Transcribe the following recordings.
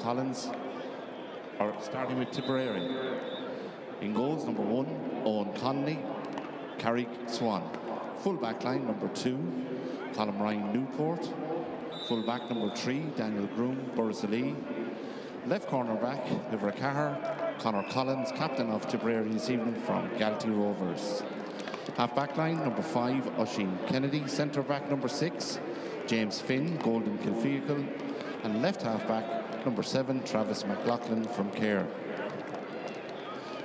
Collins are starting with Tipperary. In goals, number 1, Owen Connolly, Carrick Swan. Full back line, number 2, Colm Ryan Newport. Full back, number 3, Daniel Groom, Boris Ali. Left corner back, Liver Cahar, Conor Collins, captain of Tipperary this evening from Galtee Rovers. Half back line, number 5, Oisin Kennedy. Centre back, number 6, James Finn, Golden Kilfeacle. And left half back, number 7, Travis McLaughlin from Care.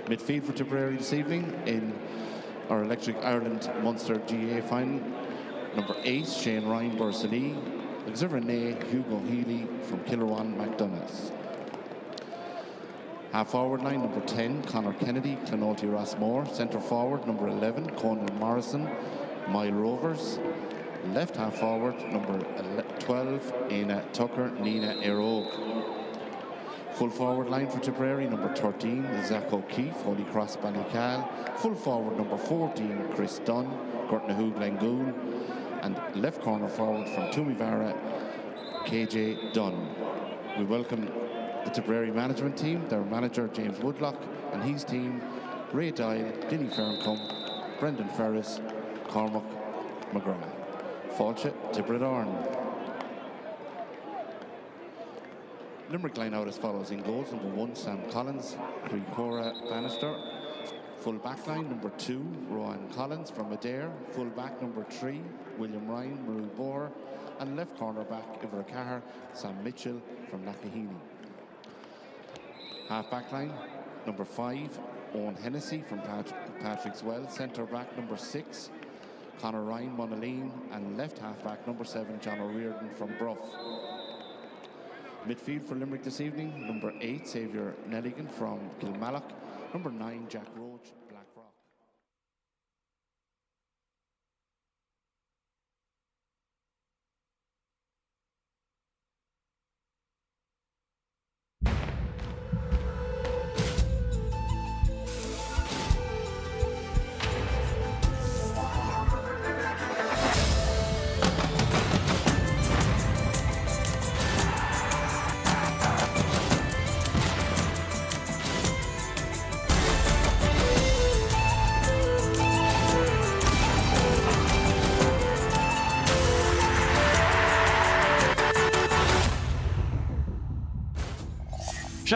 Midfield for Tipperary this evening in our Electric Ireland Munster GAA final. Number 8, Shane Ryan, Boris Ali. Xavier Ney, Hugo Healy from Kilruan, McDonough's. Half forward line, number 10, Conor Kennedy, Clonolty Rossmore. Centre forward, number 11, Conal Morrison, Mile Rovers. Left half forward, number 12, Aina Tucker, Nina Erogue. Full forward line for Tipperary, number 13, Zach O'Keefe, Holy Cross Ballycal. Full forward, number 14, Chris Dunn, Gortnahoog Langoon. And left corner forward from Tumivara, KJ Dunn. We welcome the Tipperary management team, their manager James Woodlock and his team, Ray Dial, Dinny Ferncombe, Brendan Ferris, Cormac McGrath. Fáilte, Tipperary Árann. Limerick line out as follows in goals. Number 1, Sam Collins, Cora Bannister. Full back line, number 2, Rowan Collins from Adair. Full back, number 3, William Ryan, Maru Boer. And left corner back, Ivor Cahar, Sam Mitchell from Nakahini. Half back line, number 5, Owen Hennessy from Patrick's Well. Centre back, number 6, Conor Ryan, Monaleen. And left half back, number 7, John O'Riordan from Bruff. Midfield for Limerick this evening, number 8, Saviour Nelligan from Kilmallock. Number 9, Jack Roach, Blackrock.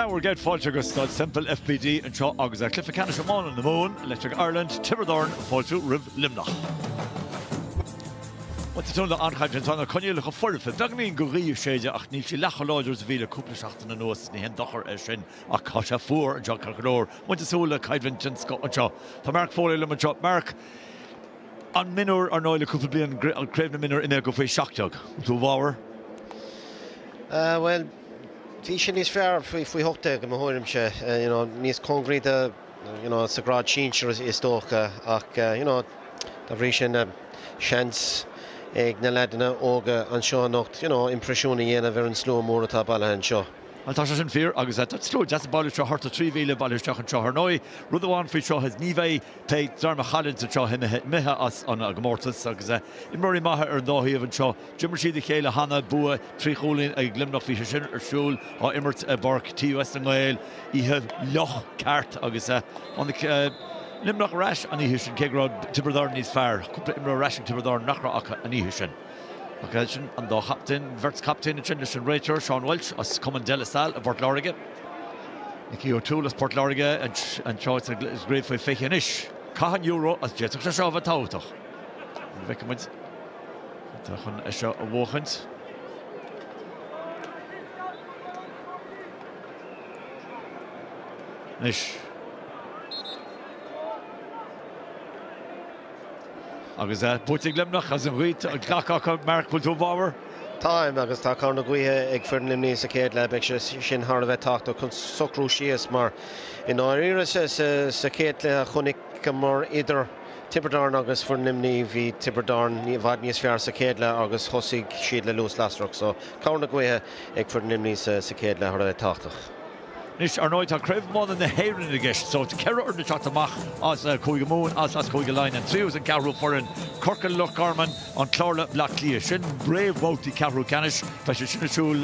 We're get Foley agus Semple FPD and Shaw agus Cliffe Canis Iomána on the Moon, Electric Ireland, Tipperary, Foley Riv Luimneach. Wat het de aangegeven zijn, kan je liggen voorven. Dat gemeen goeie shade, ach niet je lachen lodgers vele koepelschachten en noos, die hen dacher is in, ach kasha voor, Jack Craobh, want de soele Kevin Jensko en Shaw. Van Mark Foley Luimneach Job Mark. An Mionúr ar noile koepelbien Craobh Mionúr in go fé shachtjog. Hoe wauwer? Well. Vision is fair if we hope to come home, you know, Mies concrete, you know, it's a grad change is talk, you know, the vision chance, Gnalladna, Oga, and Shaw knocked, you know, impression in a very slow more at Bala and Shaw. An tá sin fear agus that's true just balliste harta 3 vile balliste an Shaw Harnoi Rudhawan fi Shaw has nive te Darma Khalid to Shaw meha as on a gmortas agus in Murray Maha dahi of Shaw Jimmer Sheed Chéile Hanna Bua Trí Cholín a Glimnach fi sin shul or Immert Bark T Western Gael I have loch cart agus on the Limnach rash an Ihishin Kegrod Tipperary is fair Imra rash Tipperary nachra aka an Ihishin. Okay, and the captain, Verts captain, and Rachel, Sean Welch, as Common Delasal, Port Loriga. Nicky O'Toole as Port Loriga, and Charles is great for Fechenish. Cahan Euro as Jetok Shava Tautoch. Vicomins. Tachan Esha Wochens. Nish. Agus Bútig Luimneach as an ghuit a ghlachach Mark Pultúbáwer. Time agus tá carna ghuithe ag fear limní sa céad le beag sin thar a bheith tácht chun socrú síos mar in áiríre sa céad le chunig mar idir Tipperary agus fear limní hí Tipperary ní bhad níos fear sa céad le agus thosaigh siad le luas lasrach so carna ghuithe ag fear limní sa céad le thar a bheith táchtach. Nis Arnoid a Craobh Món na hAoine a gist, so to Kerr or the shot amach as Cúige Mún as Cúige Line and trios and Carroll for an Corkin Loch Garman on Clorla Black Cluiche. Shin brave Wouty Carroll Canish, Fashion Shul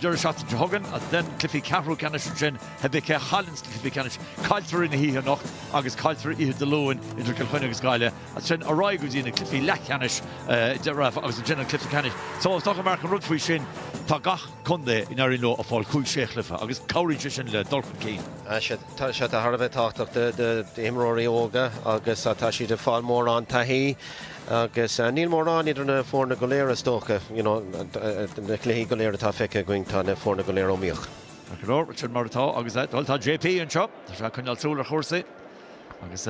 Dara shot to Hogan, and then Cliffy Carroll Canish Shin Hebeke Hollins Cliffy Canish, Calter in he Nocht, August Calter I the Lowen, into Kilquinic Skyla, and Shin Arrigus in a Cliffy Lack Canish, Dara August General Cliffy Canish. So I was talking about Rudfui Shin, Tagach Kunde in Arino of all Cluiche Cliffa, August Courage and le Dolphin Keen. Shut a Harvey talked of the Imrory Oga, August Atashi to fall more on Tahi, August Neil Moran, either a Forna Golera Stoka, you know, the Clay Golera Tafeka going to the Forna Golera Milk. Richard Marta, August Dolta JP and Chop, the Shakunal Solar Horse, August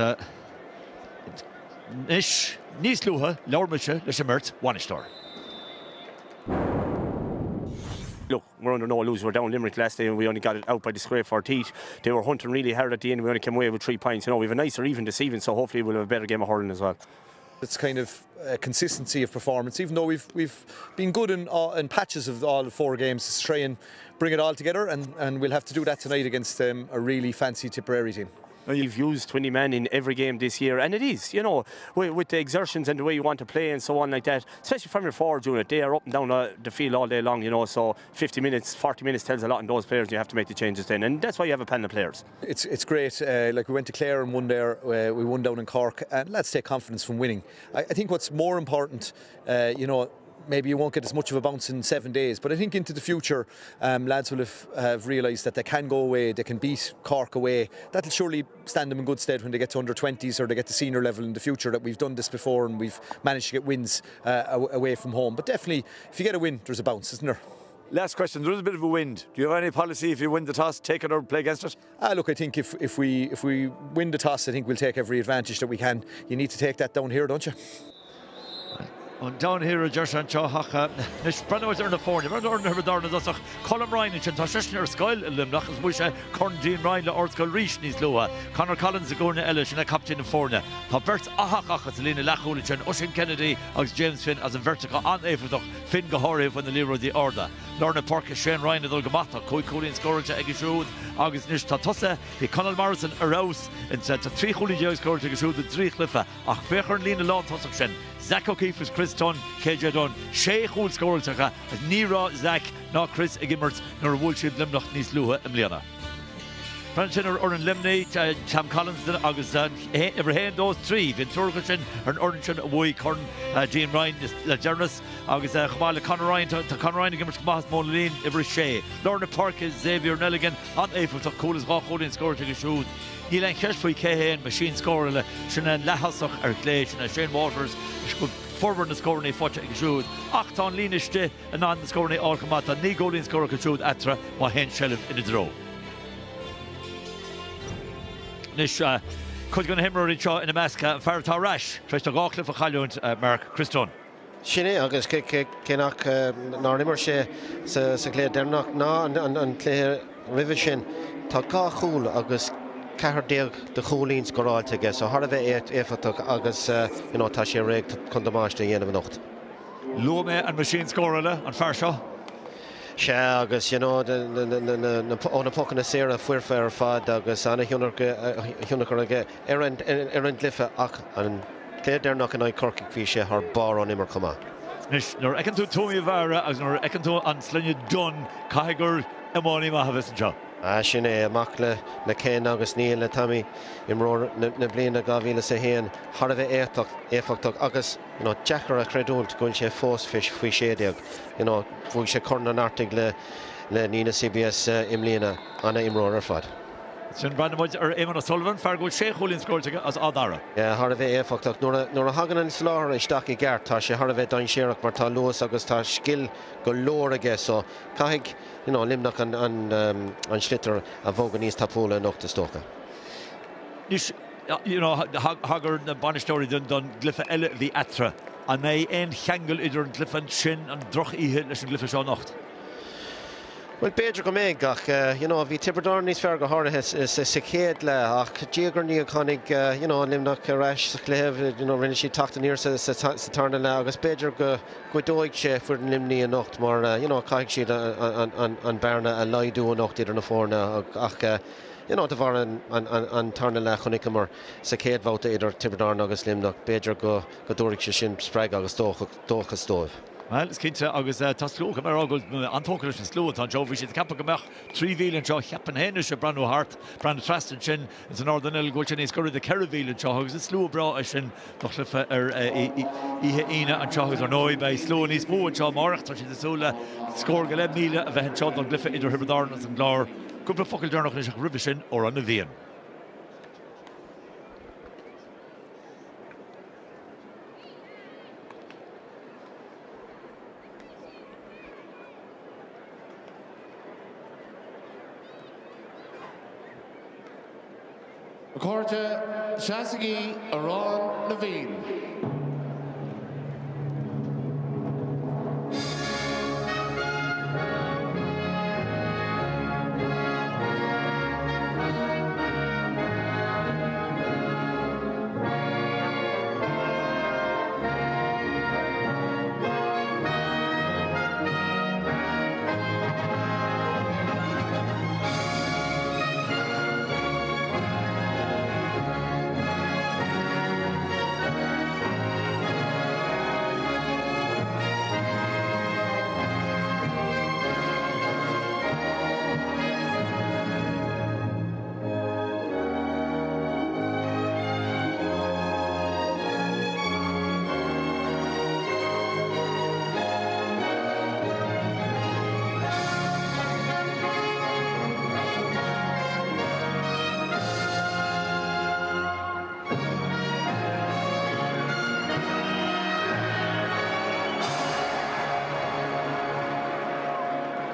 Nish, Nisluha, Lormisha, Lishamert, one star. Look, we're under no illusion. We're down Limerick last day and we only got it out by the scrape of our teeth. They were hunting really hard at the end. We only came away with 3 points. You know, we have a nicer even this evening, so hopefully we'll have a better game of hurling as well. It's kind of consistency of performance, even though we've been good in patches of all 4 games to try and bring it all together, and we'll have to do that tonight against a really fancy Tipperary team. You've used 20 men in every game this year, and it is, you know, with the exertions and the way you want to play and so on like that, especially from your forward unit. They are up and down the field all day long, you know, so 50 minutes, 40 minutes tells a lot in those players, and you have to make the changes then, and that's why you have a panel of players. It's great. Like we went to Clare and won there, we won down in Cork, and let's take confidence from winning. I think what's more important, you know, maybe you won't get as much of a bounce in 7 days, but I think into the future lads will have realised that they can go away, they can beat Cork away. That'll surely stand them in good stead when they get to under 20s or they get to senior level in the future, that we've done this before and we've managed to get wins away from home. But definitely if you get a win, there's a bounce, isn't there? Last question, there is a bit of a wind. Do you have any policy if you win the toss, take it or play against it? Look, I think if we win the toss, I think we'll take every advantage that we can. You need to take that down here, don't you? And down here, Josh and Chohacha, Nish Brenna was in the phone. You're on the Darna, that's a Colin Ryan, and Tashishner Skull, Luimneach, as Wisha, Corn Dean Ryan, the Orskal Reach, Nis Lua, Connor Collins, the Gorna Ellis, and a captain in Forna. Bert Ahach, Selina Lachulich, and Ushin Kennedy, as James Finn, as a vertical on Eiferdach, Finn Gahori, when the Leader of the Order. Lorna Parker, Shane Ryan, and Ulgamata, Koi Colin Scourge, Egishud, August Nish Tatossa, the Conal Morrison, Arouse, and said to 3 Holy Joe Scourge, Egishud, the 3 Cliffa, Ach Fecher and Lena Lawn Tossach Zach O'Keefe is Chris Dunn, KJ Dunn, Shea Hool Scourge, as Nira, Zach, not Chris Egimmert, nor Woolship Luimneach Nis Luha, Mliana. Franchen or Luimneach, Cham Collins, August, every hand those 3, Vinturgashin, and Ornchin, Away, Corn, Jean Ryan, Journalist, August, Kamala Conor Ryan, to Conor Ryan, Gimmert, Kamas, Moline, every Shea. Lorna Park is Xavier Nelligan, on April, to Cool as Rock, Holding Scourge, Shoot. Níl Kershfui KH machine score Shannon Lahasach Clay, Shane Waters, forward the score in Focha Gashud, Achton Linishte, and on the score in Alkamata, Nigolin score Gashud Atra, Wahen Shelif in the draw. Nish could go to him in a mask, Farata Rash, Trista Gaucliffe for Challunt, Mark Christon. Sinné agus cinach ná nimar sé sa Clay Dernach ná an Clay River sin tá gá chúl agus Cahar Deag the Cholín scoráilte ige, so har a bheith éfatach agus you know, tá sé réig chun damáiste dhéanamh nocht. Luame and machine scoráile an fear seo? Se agus, you know, óna pocan na séra fuirfa ar fad agus anna hiúnar aige an glyfa ach an Clay Dernach an Corkic bhí sé ar bar an imar chumá. Nish, nor ecan tú Tommy Vara agus nor ecan tú an Slynne Dunn Caigur Iomána Mahavis and John. Sinné amach le Cén agus Níl le Tammy imróir na bliana gáhíle sa héan har a bheith éfachtach agus, you know, Jackar a creidúlt goin sé fós fish faoi séideag, you know, bhuaigh sé corn an artig le Nína CBS imlíana anna imróir ar fad. Sin Brandon or Eamon O'Sullivan, Fargo Shea Hoolin scored as Dara. Yeah, har a bheith éfachtach nor a hagan an sláir is staci gart tá sé har a bheith dain séireach mar tá luas agus tá skill go leor aige, so caithfidh, you know, Luimneach an Schlitter a bhógan níos tapúla nocht stocha. You know, Hagar na Banistóirí done glyfa eile bhí atra, a ein cheangal idir an glyfan sin an droch ihe leis an glyfa seo nocht. Well, Beidir go méid gach, bhí Tiobraid níos fearr go háirithe sa chéad le ach díogar ní chunig, Luimneach reis sa chléamh, rinne sí tachtaíour sa tarna le agus Beidir go dóigh sé fuair an limní a nocht mar, caiig siad an bearna a laidú a nocht idir na fórna ach, de bhar an tarna le chunig mar sa chéad bhóta idir Tiobraid agus Luimneach Beidir go dóigh sé sin spreig agus dócha stóibh. Well, is cinnte agus tá slúcha mar agad antócair sin slúad tá Joe bhí siad cappa go meach 3 bhíl seo cheapan héine se brandú hart brand trastan sin is an ordanil ghil sin éis gorid de 4 bhíl seo agus is slú bra sin do chlufa ihe ine an seo agus ar nói bei slú níos mó an seo marach tá si súla scór go le míle a bheith seo don glyfa idir Tiobraid as an glár cúpla focail dearnach is rubh sin ó an na bhíon. Córte Seasaigh Árann na bhíon.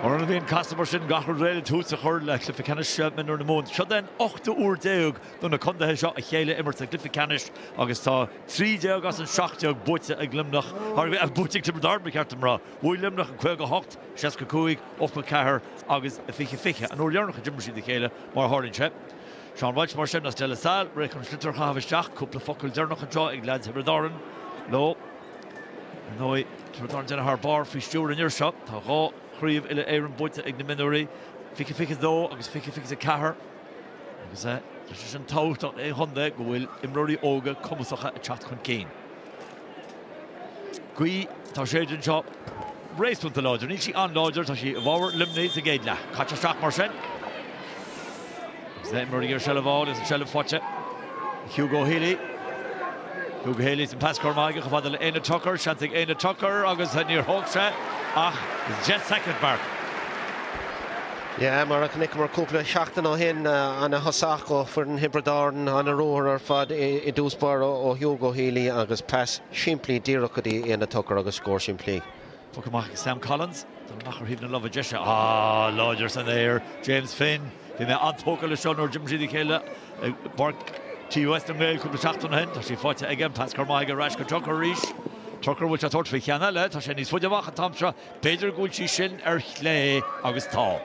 Or bhíon customer sin gachar réile túsa chur le Cluiche Ceannais Mionúr na mún. Seo den 8 úr déag donna condathe seo a chéile immert a Cluiche Ceannais agus tá 3 déag as an 7 déag buite ag Luimneach a buite Tiobraid me ceartam rá. Bhuail Luimneach an 5-8, 6-5, 8-4 agus a fiche. An úr dearnach a Jimmer sí de chéile mar háirn se. Sean Walsh mar sin as Dela Sal, réich an slitar chahasteach, cúpla focail dearnach an seo ag lead Tiobraid Lo. Nói Tiobraid dena haar bar fi stúr an iirseo, tá gá Craobh Éile Árann buite ag na Mionúrí, fiche dó agus fiche a cahar. Agus leis an tácht é honda go bhfuil imróí óga cumasacha a chat chun céin. Gui tá séidir seo rééisúnta láidir, ní sí an láidir tá sí bhhair Luimneach a géad le. Caite straach mar sin. Agus imróí ar sell bháil is an sell foite. Hugo Healy is an pas cormaige go fadal Éile Tucker, seantaigh Éile Tucker agus níor thóg se ach is jet second mark. Ja, mar ag nic mar cúpla seachtain ó hin an a thosaach go fuair an Tiobraid an a róir ar fad I dúspar ó Hugo Healy agus pas siimplí díreach í Éile Tucker agus scór siimplí. Fucamach Sam Collins, don nachar híb na lova jeise. Láidir san éir, James Finn, bhí me antócail le seo nóir Jim Siad chéile Bark TUS an gael cúpla seachtain hen, tá sí fáite again pas cormaige rais go Tucker ríis. Tucker bhfuil se tuairt fao cheanna le, tá sé níos fuideamach an tamsra, beidir gúil sí sin ar chlé agus tá.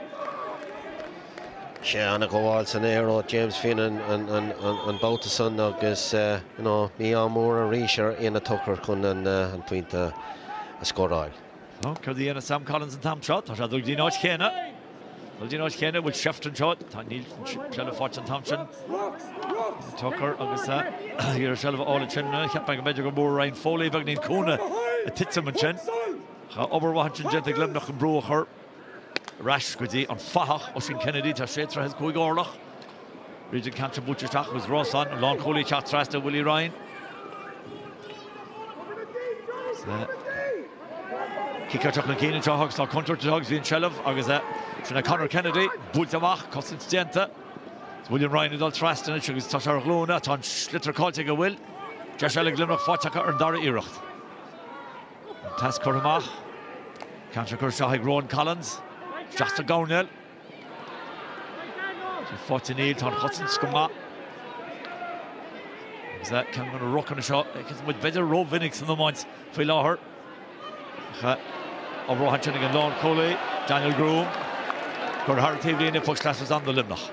sé anna gháil san éir ó James Finn an bouta san agus Mionúr a ríis ar Éile Tucker chun an puinte a scóráil. Cur dí Sam Collins an tamsra, tá sé dúil dínáid chéna. Dúil dínáid chéna bhfuil seaftan seo, tá níl seile fáte an tamsin. Tucker agus hir sell ála sin cheappa go beidir go mór Ryan Foley bag nín cúna a titsam an sin. Cha oberhaint sin gent ag Luimneach an brúchar. Rais go dtí an fahach ó sin Kennedy tá sé tra hes cúig árlach. Ríidir cantra búteach was Rossan, an lán Foley chat trasta Willie Ryan. Kickarteach na cían teachach tá contour teachs hín sellh agus sinna Conor Kennedy búltamach cosint stianta. William Ryan dal trastan agus tá ar glóna tá slitar cáilte go bhfuil de se le Luimneach fáteacha ar Dara iirecht. Tas chuach cantar chur seo ag Rowan Collins just a gáneil. Fáte níl tá chosan scumá. Agus cean gona ruchan seo agus muid beidir Rob Vinnick san máint faoi láthair. Ó bhráhaint sin an Lán Foley, Daniel Groom. Gur har tíblín push classes on the Luimneach.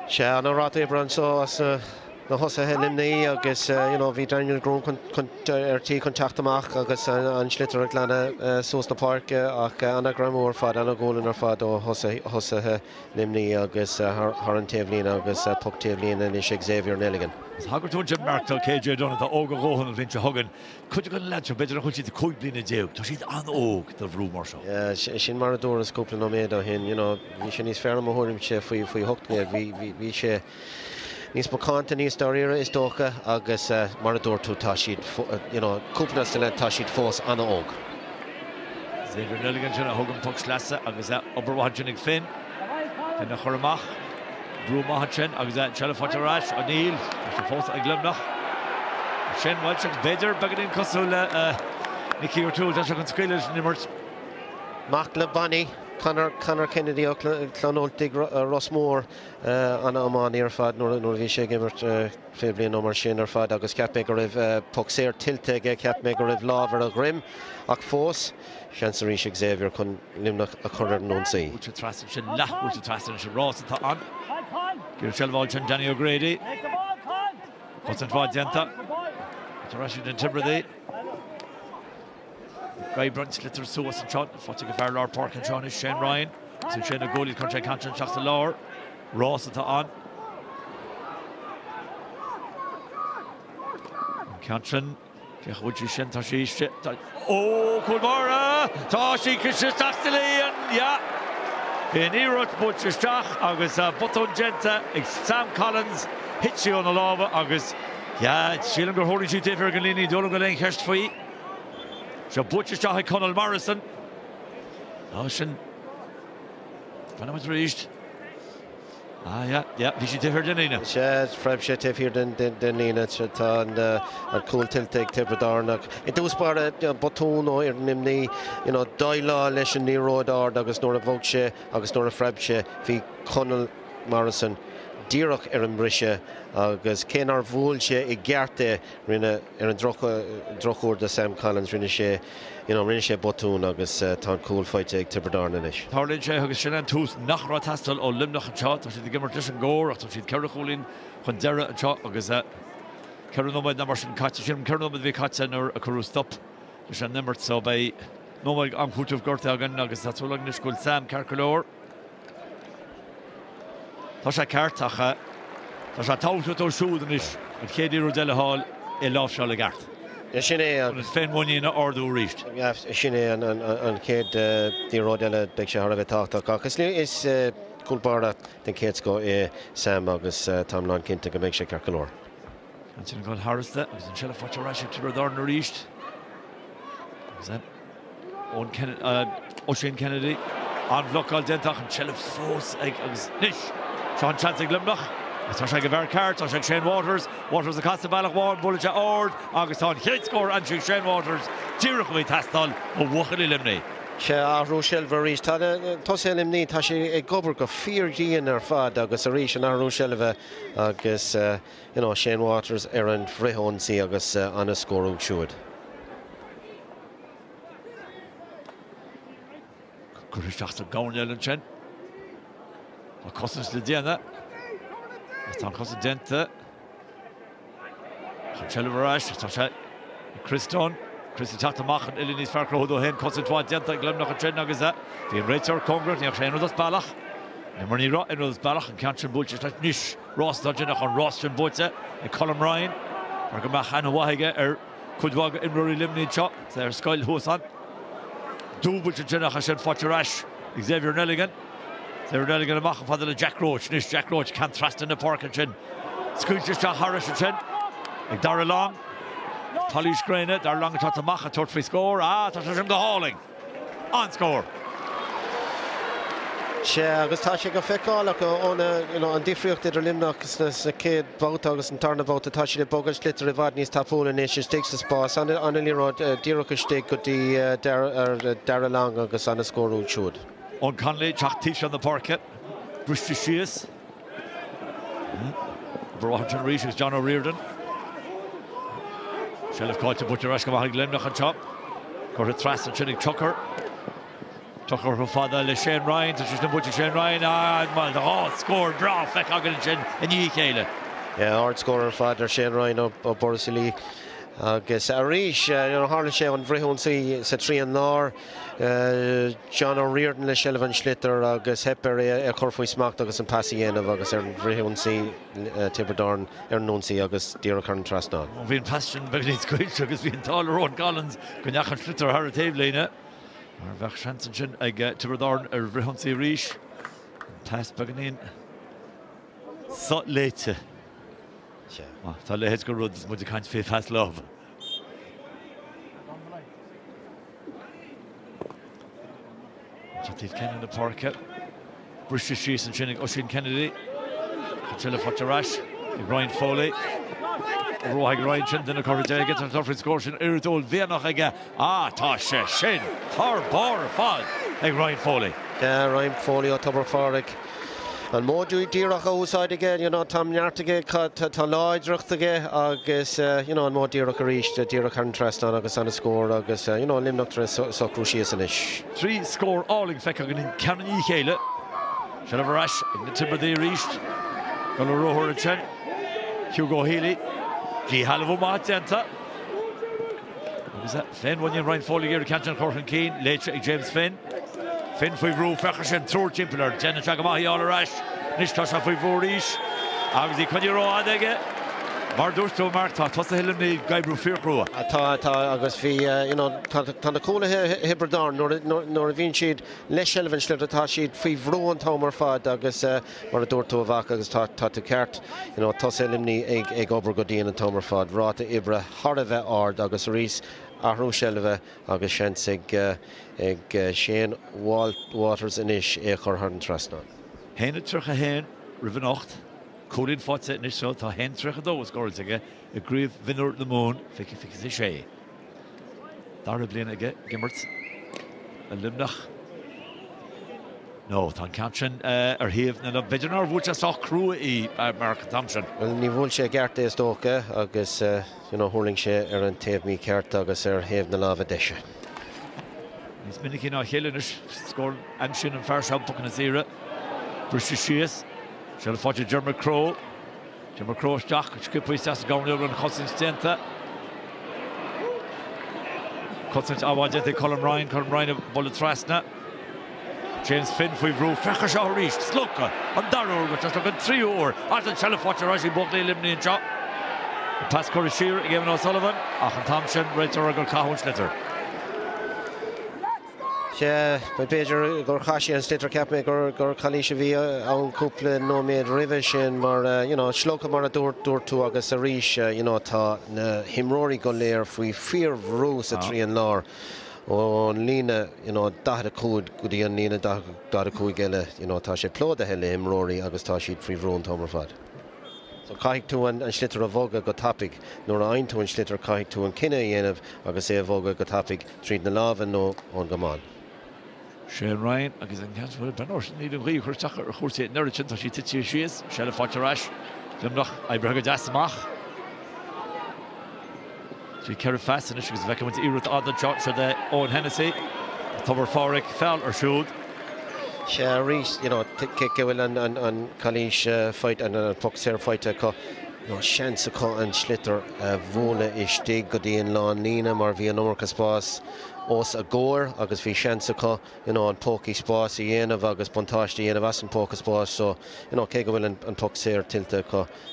Se an rát Éibreann so as na hosa Luimneach agus bhí Daniel grún tí chun teachtamach agus an slitar lena sós na parke ach anna gramór fad anna ggólan ar fad ó hosa Luimneach agus har an taobhlín agus tucht taobhlín in is Xavier Nelligan. Hagur tún Jim Markle KJ Dunn the óga róhan a vinse hagan. Could you go lad your better chuid the coid blin a deug. Tá siad an óg the rú mar. Yeah, sin mar dúras cúpla nó méad a hin, bhí sin níos fearr amórim sé faoi hochtné bhí sé níos bocánta níos daríire is dócha agus mar dúr tú tá siad cúpla le tá siad fós anna óg. Xavier Nelligan sin a hagan puck lasa agus oberwahannig fin. Fin a choramach. Brú Mumhan agus Chelafotarash O'Neill the fourth ag Luimneach. Shin Welch's better bagin cosula Nicky O'Toole that's a squealish nimmers. Mark le Bunny Conor Kennedy o Clonoltig Rossmore an Iomána ar fad nor bhí sé gimmert féblion nó mar sin ar fad agus ceap mé go raibh puck séir tilte ag ceap mé go raibh lábhar a grim ach fós seans a rís Xavier chun Luimneach a chuir an nonsaí. Úte trastan sin úte trastan sin rás atá an. Gur Shelváil Danny O'Grady. Constant fáid dianta. Tá raisiú den Tiobraid. Gaibron slitar suas an shot. Fáte go fearr Park an Sean is Shane Ryan. So Shane a goalie contra Cantran seach the lower. Rás atá an. Cantran. Diolch wyd sin tá sí Culmara tá sí Cristástalaí ja. In Irot Butcherstach agus Button Genta ag Sam Collins hit sí on the lava agus sílan gur hóirn sí défir gan líní dóla go lein cheist faoi. Se Butcherstach ag Conal Morrison. Sin fanna mat ríist. Bhí sí défir den lína. Freib sé défir den lína tá an cool tilte ag Tiobraid. I dús bar botún ó ar nimní dáilá leis an níródár agus nóair a bhóg sé agus nóair a freib sé hí Conal Morrison díreach ar an brise agus cénar bhúil sé I gcearte rinne ar an drochúir de Sam Collins rinne sé botún agus tá cool fight ag Tiobraid inis. Tharlíonn sé agus sin an tús nach rá tastal ó Luimneach an seo, tá siad gimmar leis an ggóir ach tá siad ceithre cholín chun Dara an seo agus ceithre nóid na mar sin caite sin ceithre nóid bhí caite nuair a chuú stop leis an nimmert so bei nóid an chútamh gorta agan agus tá túlaach níos gúil Sam Carcolóir. Tá sé ceartacha tá sé tábhacht ó siúd anis an chéad íú deile háil I láh seo le gart. Sin é an féinmhaí na ordú ríist. Sin é an céad díródeile beag sé thar a bheith táchtach agus is cúlbára den céad go é Sam agus tamláin cinnte go méid sé Carcolóir. An sin gáil Harriste agus an seile fáte ráise Tiobraid na ríist. Agus Oisin Kennedy an bhlocáil dentach an seile fós ag agus níis. Seán chance ag Luimneach. Tá sé go bhar ceart tá sé Shane Waters a casta bailach bháin bullite ord agus tá hit score an Shane Waters díreach bhí tastal ó bhuachan I Luimneach. Se áhrú silbh tá sé Luimneach tá sé ag gobar go 4 díon ar fad agus a rís an áhrú silbh agus Shane Waters ar an bhréithónsaí agus anna scóú siúd. Cuiristeach a gáinil an sin. A costas le déana. Tá cos denta. Chelvarás tá sé Christon taachtamach an Illinís farcrohó hen concentrá denta Luimneach an trin agus hí an réitear congrat níach sé das bailach. Na mar ní rá in das bailach an Cantran búilte leis níos Ross dodginach an Ross an búite I Colm Ryan ar go meach an waige ar chudhág imróí Luimneach seo ar scoil thuasan. Dúbúilte trinach a sin fátearás Xavier Nelligan. They're really going to make a father Jack Roach. Nish Jack Roach can't trust in the park and chin. Scooches to Harris and chin. Like Dara long. Polish Grainer. Dara long to Macha. Third free score. That's him the hauling. On score. Se agus tá sé go feicáach an difriocht idir Luimneach sa céad bót agus an tarna bóta tá sé le bogan slitar I bhd níos tapúla níos sin stig sa spás an líród díreach stig go dtí Dara lang agus anna scóú siúd. On Conley, Chuck Tish on the parket. Bristol Shears. Brohan Rees is John O'Riordan. Shellif called to Butcher Ashkamah Luimneach on top. Got a thrust and Chinnig Tucker. Tucker go fada le Shane Ryan, she's na butcher Shane Ryan, mal score draw feck agan chin in Éile. Yeah, hard scorer father Shane Ryan up Borsili. Agus Arish, Harlan sé an bhrithún sa trí an lár, John O'Riordan le Shelvan Schlitter agus hepper chorfaí smacht agus an pasí dhéanamh agus bhrithún sí Tibredarn nónsaí agus díreach an trasná. Bhíon passion begin Cluiche agus bhíon táil Ron Collins go neachan Schlitter ar a taobhléine. Mar bheith seansan sin ag Tibredarn bhrithún sí ríis. Tas begin sot léite. Tá le go rud mu de kaint fé fast love. Chatíh Ken in the park. British Shees and Shinnig Oisin Kennedy. Chilla Fatarash. Ryan Foley. Roig Ryan Shin in the corridor gets a tough score in Iridol Vienach again. Tá sé sin. Tar bar fad. Ryan Foley. Yeah, Ryan Foley o Tober Farrig. An módú díreach úsáid aige, tam neartige tá láidreacht aige agus an mód díreach a ríist díreach an trasán agus an scór agus limnachtar so cruisií san isis. 3 score alling feck agan in Ceannais Éile. Shelf Rash in the Tibreday ríist. Go rohor a chen. Hugo Healy. G Halvo Martenta. What was that? Finn when you Ryan Foley here catching Corkin Keane, later James Finn. Finn foi rú fechashin trúr timplar Jenna Chagamahi all rash Nishta foi voris agus í chuine rá aige mar dúirtú martá tosa hilm ní gaibbrú fiorcrúa tá agus bhí tá na cúna Tibredarn nóair a bhíonn siad leis Shelvan Schlitter tá siad faoi bhrú an támar fad agus mar a dúirtú a bhac agus tá tú ceart tosa hilm ní ag obair go dtíana an támar fad ráta ibre thar a bheith ard agus rís Ahrú Shelva agus seans ag Shane Waters inis chur an trasná. Héna trucha héin ribh nocht cúlín fáte inis seo tá hen trucha dós gáil aige a gríomh Mionúr na mún fici sé. Dara bliana aige gimmert a Luimneach. No, tá captain híomh na beidirnar bhúilte soach crua í Mark Thompson. Well, ní bhúil sé ceart é tóca agus thuirling sé ar an taobh ceart agus ar híomh na lábh deise. Nís minic ná chéilenis scór an sin an fearseam pucan na zíra. British Shees. She'll fáte Dermot Craobh. Dermot Craobh steach sciúpaí as gáneoga an chosin stenta. Chosin ábhaide Colin Ryan a bolla trasna. James Finn foi bhrú fecha seo ríist slúcha an Dara go just an 3 uair at an Shelf Watcher as he booked Luimneach shot. Pass Corey Shear again O'Sullivan ach an Thompson réitar a go cahún Schlitter. Yeah, but beidir gur chaisi an Schlitter cap me gur chalíise bhí an cúpla nóméad ribh sin mar slócha mar a dúirtú agus a ríis tá na himróí go léir faoi fíor bhrú sa trí an lár. On lína dahad a cúd go dtí an lína dahad a cúd geile tá sé plóda heile imróí agus tá siad faoi bhrún támar fad. So caiigh tú an Schlitter a bhóga go tapig nuair a aon tú an Schlitter caiigh tú an cinenne dhéanamh agus é a bhóga go tapig tríd na lábhan nó ón gomáin. Shane Ryan agus an ceanfuil benir ní an ghí chuirteach ar chuirtaí neiretin tá sí tití síos se le fáte rais Luimneach ebre go deasach. She carried fast and she was back with Irut Adda shot for the Owen Hennessy. Tober Farrick fell or shoot. Reese, kick will and Cluiche fight and a Puxer fight chance and Schlitter vola is dig godin lawn Nina mar via Norcas pass. Os a gore agus bhí seansa an pócaí spás I dhéanamh agus bontáistí dhéanamh as an póca spás so cé go bhfuil an puc séir tiltte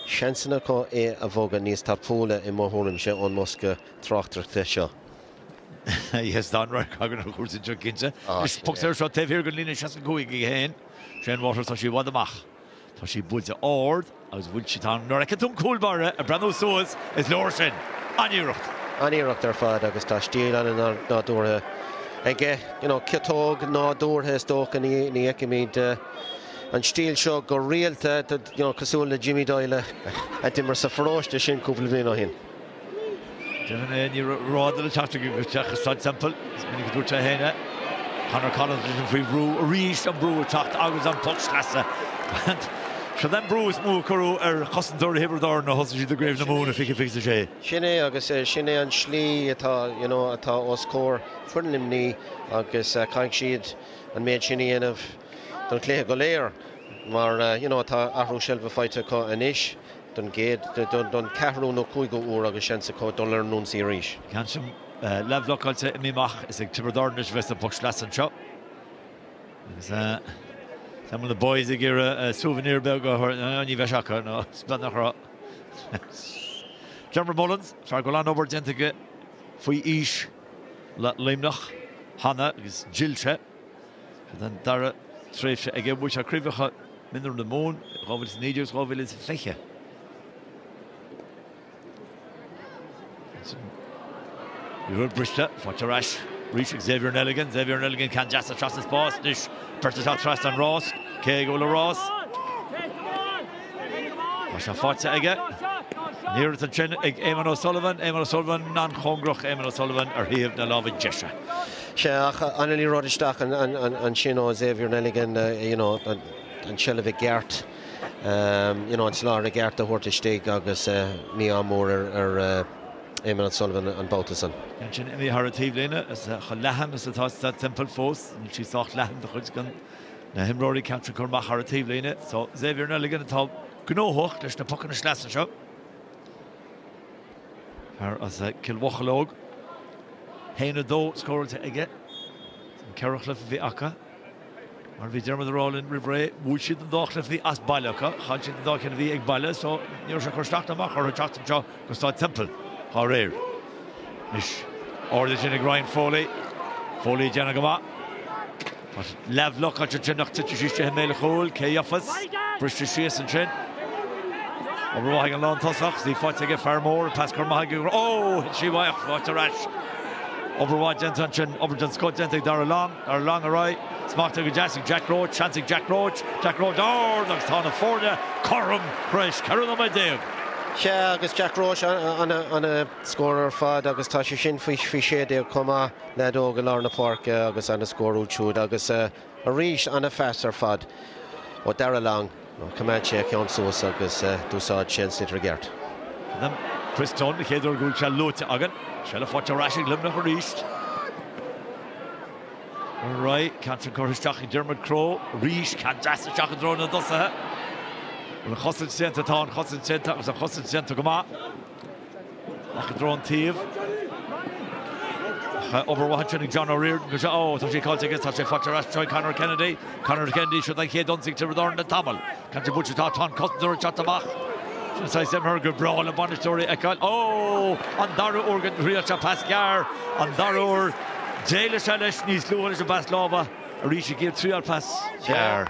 seansanna é a bhóga níos tapúla I mórthúrim sé ón mosca Tráchtaire seo. Yes, Dan right agan a chuirsa jo cinnte. Is puc séir seo taobh go lína seasan cúig I héin. Shane Waters tá sí bhd amach. Tá sí builte ord agus bhfuil si tá nuair ag tún cúlbare a brenn suas is leir sin aníireacht. Aníireacht ar fad agus tá stíl an nádúrtha. Ige, ciatóg nádúrtha is tócha ní eicimíd an stíl seo go rialta cosúil le Jimmy Doyle a dimar sa fróiste sin cúpla bliana ó hin. Ní ráda le teachta go teach Staid Semple, is minic dúirte héine. Conor Collins is faoi bhrú a ríist an brú teacht agus an puch slasa. So then Bruce Mukuru Cossentor Hiberdor no Hossi the Grave na Moon if he fix the Shay. Sinné agus sinné an slí atá atá oscór fulimní agus caiig siad an méid sinné anamh don clé go léir mar atá ahrú selva fáite có inis don géad don cehrú nó cúig go úr agus seansa có don leir nún sí ríis. Cansim levlocáilte míach is ag Tiberdornis vesta puch lesan shop. Some of the boys are getting a souvenir bag or any veshaka, no, spend the crop. General Mullins, Fargolan over Gentige, Fui Ish, Luimneach, Hannah, is Jilche, and then Dara, Trish, again, which are Crivicha, Minder the Moon, Rovils Nidus, Rovils Feche. You heard Brista, Forterash. Reach Xavier Nelligan can just trust his boss. Dish Pertata trust on Ross. Kego Ross. Masha Forza again. Near to Chin Eamon O'Sullivan non Hongroch Eamon O'Sullivan or he have the love of Jesha. Sheach Anneli Rodistach and Shino Xavier Nelligan, and Shelvic Gert. It's Lara Gert the Hortisteg agus Mionúr or Eamon Sullivan and Baltason. And she in the Harativ Lena as a Lahan as a toss that Semple force, and she saw Lahan the Hudsgan. Now him Rory capture Kurma Harativ Lena. So Xavier Nelligan at top. Gno hoch, there's the puck in the Schlassen shop. Her as a Kilwachalog. Haina Do scored to Egget. Carrocliff of the Aka. Or we Dermot the roll in Ribre. Wuchid the Docklif the Asbalaka. Hodged the Dock in the Egbala. So you're a Kostakta or a Chatan Jaw. Costad Temple. Horir. Nish. Order in a grind Foley. Foley Janagama. But Lavlock at Janach to Chisha Mel Hole. Kayafas. British Shears and Chin. Overwahing along Tossach. The fight to get far more. Pass Kermahag. Oh, she wire. What a rash. Overwatch Jensen. Overton Scott Jensen. Dara long. Right. Smart to Jack Roach. Chancing Jack Roach. Oh, that's on a Forda. Corum. Fresh. Carol my day. Yeah, agus Jack Roach on a scorer fad agus tá sé sin fao sé de comma le dó go Larna Park agus an a scorú chúd agus a ríis an a festar fad ó Dara long cumad sé ceann suas agus dúsáid sin litre gert. Then Chris Dunn the chéidir gúil se lúte agan se le fáte raising Luimneach a ríist. Right, Catherine Corristeach Dermot Crow ríis can deasta seach a drone a dosa. Well, the Chossin Centre town, Chossin Centre was a Chossin Centre Gama. Like a drone team. Overwatching John O'Riordan. Oh, so she calls against Tasha Fatcherash, Troy Conor Kennedy. Conor Kennedy should like he don't think to return the Tamil. Can't you butcher that on Cossentor Chatamach? Since I said her good brawl and bonus story. Oh, on Dara Organ, Ria Pascar, on Dara Jail Shalish, Nis Luan is a Baslova. Rishi give 3 al pass. Yeah.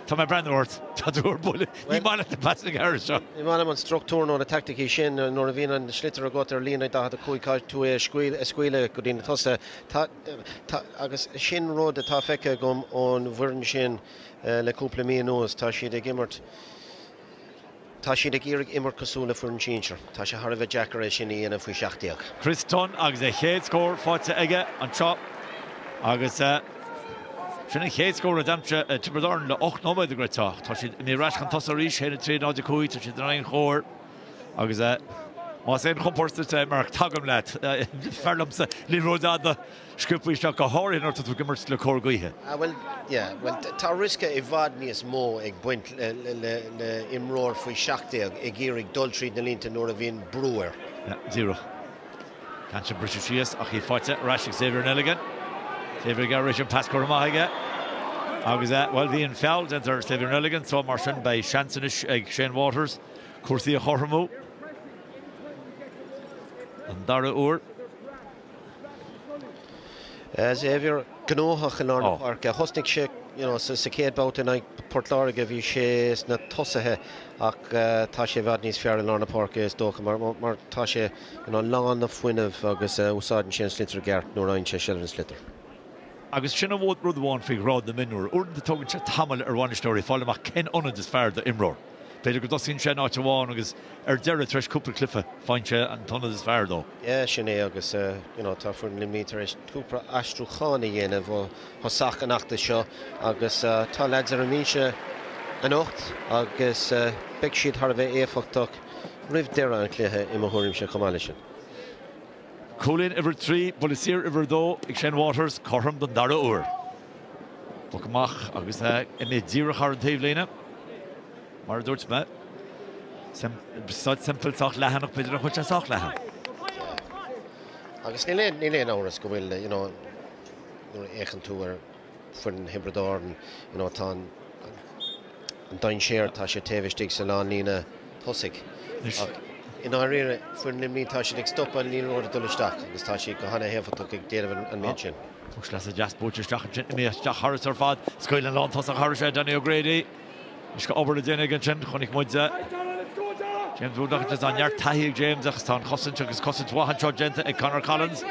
To my Brandworth, Tadur Bully, Iomána the passing Harris. Iomána man structure no the tactic shin no the Vina and the Schlitter got their lean da the Cluiche to a squeal good in the tossa agus shin road the tafeka gum on Vern shin le couple Mionúr tashi de gimmert tashi de girig immer kasula for chincher tashi harve jacker shin in a fu shachtiak Chris Dunn agus a head score fought to Ege on chop agus Sinna chéad scór a Donncha Tiberdorn le 8 nóid a greitach. Tá si ní rais gan tosa ríis héna 3 náid a cúi tá si drain chóir agus más éon chumpórsta mar tagam leat ferlamsa lí ródáda sciúpaíisteach go háirín orta tú gimmert le cór gaithe. Well tá risca I bhd níos mó ag buint le imróir faoi seachtaíag ag géirig dul tríd na línta nuair a bhíon brúir. 0. Cancha British Shears ach í fáite Rashik Xavier Nelligan. Xavier Garrison pass Cormaige. Agus well bhíon foul enter Xavier Nelligan so mar sin by Shantzenish ag Shane Waters. Cuirtí a chormú. And Dara Úr. Xavier gnóthach in Larna Park. Hosnig sé, sa céad bát in Portláige bhí sé na tosathe ach tá sé bhd níos fearr in Larna Park is dócha mar tá sé lán na fuinmh agus úsáidan sin slitre gert nuair aon sé sillan slitter. Agus sinna bhód rud bháin fao rád na Mionúr. Úrdan de tugann sé tamil ar bhainisteoirí fáil amach cén onad is fearr de imróir. Beidir go dosíonn sé áit bháin agus ar deire treis cúpla clifa fáin sé an tonad is fearr dó. Sin é agus tá fuair limítar is cúpla astrúchána dhéanamh hosach an achta seo agus tá leid ar an míse an ocht agus big sheet har bheith éfachtach rih Dara an Cluiche I mhuirim se cumáile sin. Colin over 3, Bolisir over 2, ag Shane Waters, Corham don Dara Úr. Bocamach agus mé díra char an taobh mar dúirt me. Semple sach lehan ach beidir chuid sach lehan. Agus ní léon áras go bhfuil, you know, échan tú ar fuin hibredáin, you know, tá an dain séir tá sé taobhstigh sa lán lína thosaigh. In áíre fuin limní tá sé ag stoppa líon óir dulaisteach, agus tá sé go hana héfatach ag déanamh an méid sin. Tugs leis a jaspúteach an mé teach Harris ar fad, scoil an lán thosaigh Harris Danny O'Grady. Is go obair a déine gan sin, chunig muide. James Woodlock is an yard tahiig James agus tá cosint agus cosint wahan seo genta ag Conor Collins.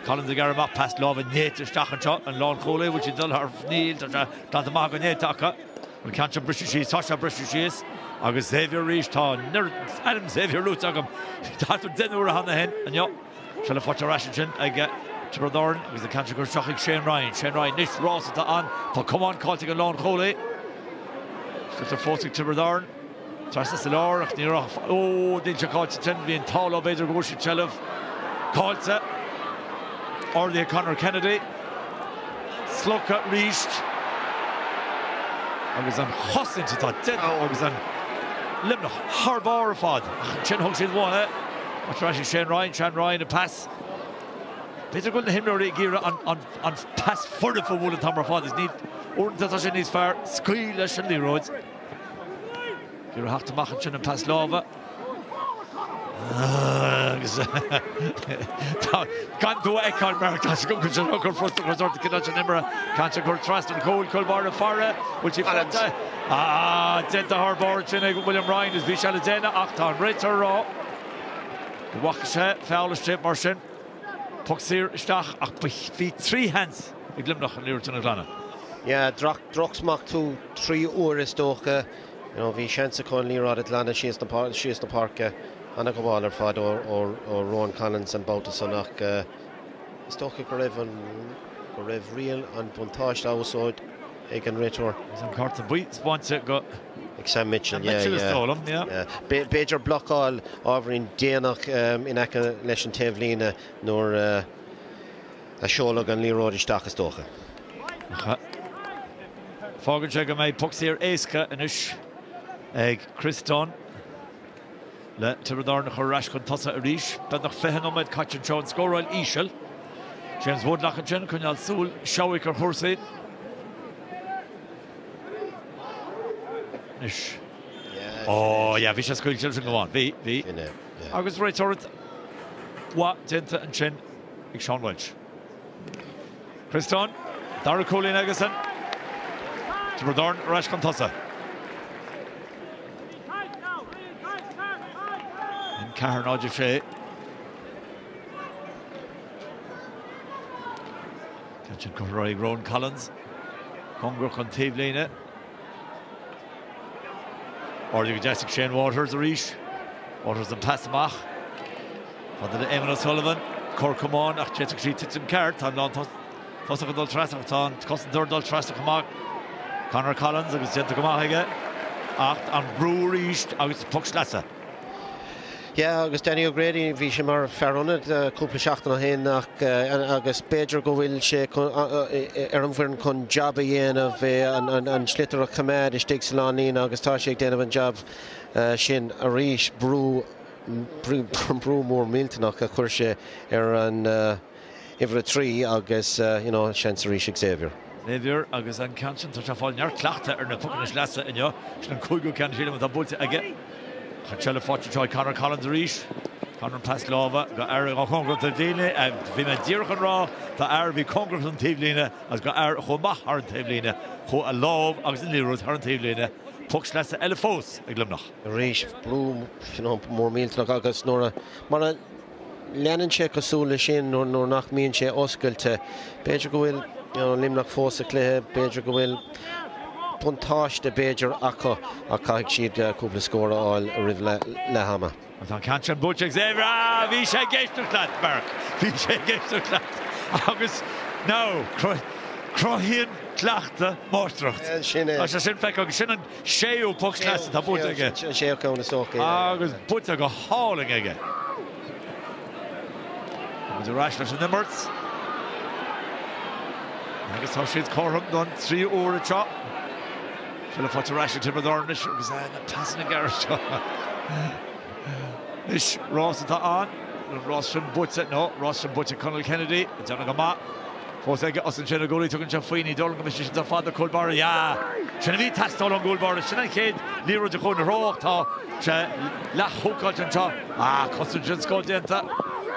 Collins ag armach past love and net isteach an seo an lán Foley, which is dul har fníl tá tá mag an net acha. We can't a British she's Sasha British she's agus Xavier Reach tá Adam Xavier Lutz agam. Tá den ur han hen an jo. Shall a foto Rashington ag Tiobraid agus the country goes Shane Ryan. Shane Ryan nish Ross at on for come on calling a lán Foley. It's a forcing Tiobraid. Trust the Lord, oh, did you call it 10 being tall of Beidir Goshi Chelov? Called it. Or the Conor Kennedy. Slugga reached. I was on Hossin to that dead. I was on Luimneach, Harbour Fod. Chin Hooks in one. What's Rashi Shane Ryan a pass. Beidir going to him or Gira on pass further for Wood and Tamar Fod. Is need, or does it need far? Squealish and Leroy's. You're have to make it and pass lava. Can't do a card mark. That's good. Because you're looking for the resort to get out of Nimra. Can't you go trust and cold bar and fire? Which he found. Did the Harbour Chinnig William Ryan is Vishal Dena Achtan Ritter Raw. Wakashe foul straight Marshin. Puxir Stach ach be 3 hands. Ik Luimneach and Leroy Tunnelana. Yeah, Droxmach 2-3 hours stocha. You know, vi chance con Leroy at Lana she is the park Anna go ball fad or Rowan Collins and Bautas ach stocha go rev real and Buntash also ag an rétor. Some cards and buit sponsor got Sam Mitchell, yeah. Beidir block all over in Déanach in Aka leis an Tevlina nor a Seolag an Leroy Stachas stocha. Fágan sé go méid puxíar éasca inis ag Chris Dunn le Tiobraid nach churáis chun tosa a ríis ben nach fehanóid caitin seo an scóráil íseal James Woodlock an sin chuneal súil seoigh ar thusaid inis bhí sé scoil sin go bháin bhí agus réiteoirt wa dinta an sin ag Sean Welch Chris Dunn Dara Colin agus an Tiobraid ráis chun tosa Cairn áidir sé. Catchin go roiig Rowan Collins. Congra chun taobh léine. Orlaigh go deasig Shane Waters a ríis. Waters an pass amach. Fada le Eamon O'Sullivan. Corcomán ach tréiteach sí titim ceart. Tá lán tosach dul trasach tá cosan dúir dul trasach amach. Conor Collins agus dianta go maith aige. Ach an brú ríist agus puc slasa. Yeah, agus Danny O'Grady bhí sé mar fearrónad cúpla seachtainna hain agus Beidir go bhfuil sé ar an bhfuin chun job a dhéanamh an slitar a chaméid is stig sa lánín agus tá sé ag déanamh an job sin a ríis brú mór mílteach a chuir sé ar an Ivra 3 agus sean sa ríis Xavier. Xavier agus an canchin tá fáil near cleachta ar na pucan is lesa inne sin an cúigú cean síle a búlte aige. Chachella fáte try Conor Collins ríis. Conor pass láva go air go congra ta déine a bhí me díirchan rá tá air bhí congra an taobhlíne agus go air chomach ar an taobhlíne chu a láv agus an líród ar an taobhlíne puc leis eile fós ag Luimneach. Ríis brú mór mílteach agus nóra mar a leanan sé cosúla sin nó nach míonn sé oscailte. Beidir go bhfuil Luimneach fós a Cluiche, Beidir go bhfuil Buntáiste Beidir acu a caiig siad cúpla scóra áil a rih le hama. Tá canchan búte Xavier bhí sé géisteach leat Berk. Bhí sé géisteach leat agus ná crohíonn Cleachta Mortracht. Sin feic sin an séú puck cleasta tá bút aige. Séú conna sóca. Agus bút a go háling aige. Agus a ráis leis an nimmert. Agus tá siad chortham don 3 uair atá. Se le fáte ráis an Tiobraid agus na tasan na gariste. Is Ross atá an. Ross sin bute, no, Ross sin bute Conal Kennedy, donna go ma. Fós aige os an sinna gólaí tugann sin faoine dul go mis tá fada Colbar, ja. Sinna bhí tastáil an Colbar, sinna chéad líú de chun rócht tá se lech hócáilt an tá. Costain sin scóil déanta.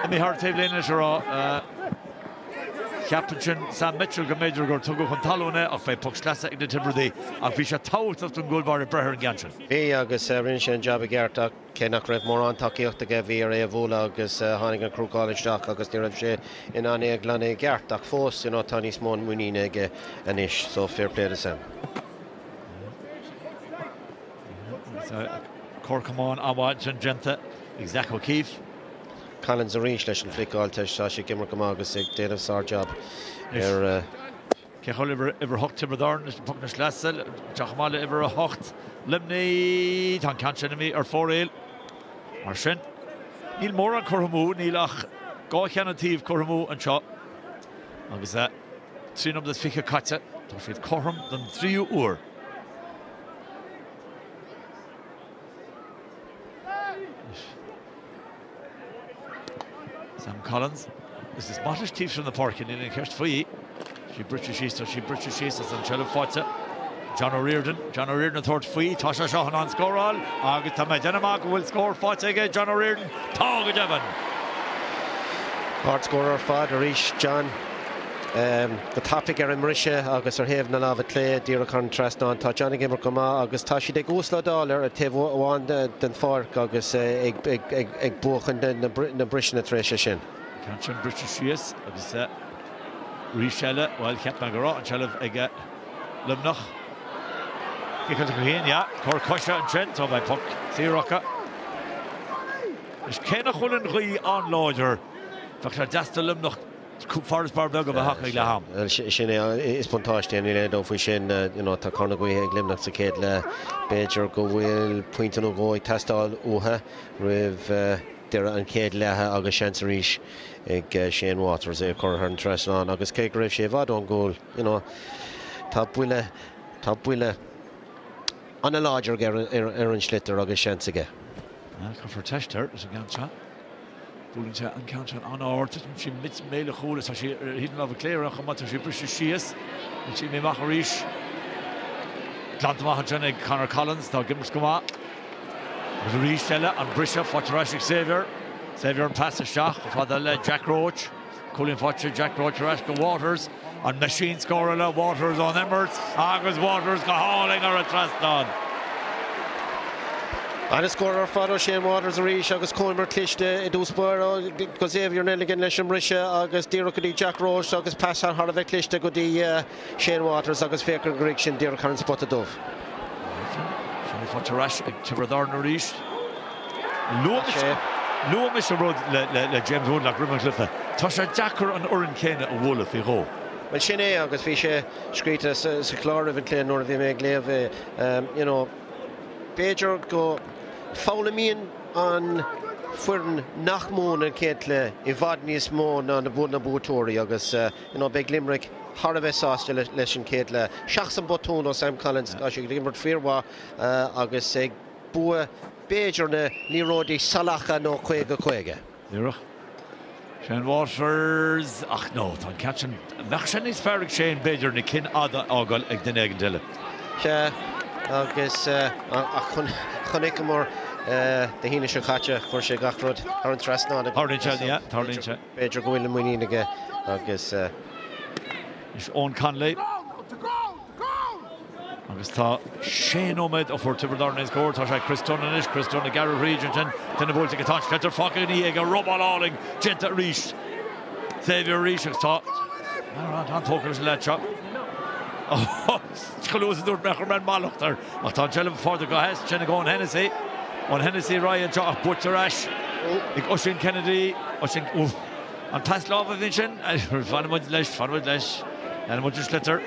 I mí thar taobh léine se rá Captain sin Sam Mitchell go méidir gur tugadh chun talúna ach bheith puck sleasa ag na Tiobraidaí ach bhí sé táhacht an Colbar i brethir an gceantin. Bhí agus rinne sé an job a gceartach cé nach raibh mór an takeíocht aige bhí ar é a bhóla agus tháinig an Craobh Colleideach agus ní raibh sé in an ag lena gceartach fós tá níos mó muoíine aige anis so fair play to Sam. Corcamán amhaid sin genta ag Zach O'Keefe. Collins a rís leis an fliáilte tá sé gimar go agus ag déanamh sár job ar Ceachol iver hocht Tiobraid is puck na sleasa teachmála iver a hocht Luimneach tá canse mí ar fóréil mar sin níl mór an chorhamú níl ach gá cheannatíomh chorhamú an seo agus trínom des fiche caite tá siad chorham don 3 uair. Sam Collins is the smartest team from the park in the first faoi. She British she's an Chella Fáte. John O'Riordan a third faoi. Tasha Shahan on score all. Agus tá Denmark will score Fáte again. John O'Riordan. Tága Devon. Hard scorer Fád Arish John. The topic ar imrisha agus ar hef na lava clé díra contrast on tá Johnny Gimmer goma agus tá si de gúsla dálar a teh bháin den farc agus ag buchan na brisin a tréise sin. Cansin British sias agus Rishelle while kept Magara and Shellef ag Luimneach. Kickle to Cohen, yeah. Corcusha and Trent so by puck. Rocka. Is Kenna Hullen Rui on Lodger. Fakta Dasta Luimneach. Forest Bar Bug of a hockey laham. Sinné is pontáiste an ile dó sin tá carna go ag Luimneach sa céad le Beidir go bhfuil pointan ó góid testáil uthe rih Dara an céad lethe agus seansaríis ag Shane Waters é chur an tresán agus cé raibh sé bhd an ggóil tá buile an láidir ar an slitar agus seansaige. For Tráchtaire is a gancha. Búlinte an counter an áirt si mit méle cholas a si hían a léir a chumata si brise sias si mé mach ríis Glantach sin ag Conor Collins tá gimmers go má agus ríis selle an brise fáteráisiigh Saviour an pass a seach fada le Jack Roach Colin fáte Jack Roach ras go Waters an machine scorer le Waters on Emirates agus Waters go háling ar a trasán. And a scorer Fado Shane Waters a ríis agus Colmer Cluiche i dúspóir go Xavier Nelligan leis an brise agus díra go dtí Jack Roach agus pass an Harvey Cluiche go dtí Shane Waters agus fécar go ríig sin díra chuann spot a dubh. Shane Fáteráis ag Tiobraid na ríis. Luimneach a rud le James Wood le Grimman Cliffe. Tá sé Jackar an oran céine a bhla fí ró. Well sin é agus bhí sé scríte sa chláir bhín cléan nóir bhí mé léamh Beidir go fálamíonn an fuireann nach món an céantle I bhfad níos mó ná na bútóirí agus beag Limerick Har bheith sáiste leis an céantle seach an botún ó Sam Collins a sé gimmart fíorhá agus ag bua Beidir na níródaí salacha nó chuige. Díreach. Shane Waters ach no tá catchin nach sin níos fearrach Shane Beidir na cin ada ágáil ag den éigen duile. Agus chunig mór de híine se chatte chuir sé gachrod ar an trasná Tarlínse Beidir go bhfuil muoíige agus is Owen Conley agus tá Shane Omid ó for Tiobraid na scóir tá sé Chris Dunn na Gareth Regent denna bhfuil go táis letar facaí ag a robbáláling genta ríis Xavier Ríis agus tá an tóchas le seo. Chalúsa dúirt mechar men malachtar ach tá Jellem fáda go heist sinna gáin Hennessy an Hennessy Ryan Jock Butteráis ag Oisin Kennedy an tas láfa bhín sin fanmuid leis an muid slitar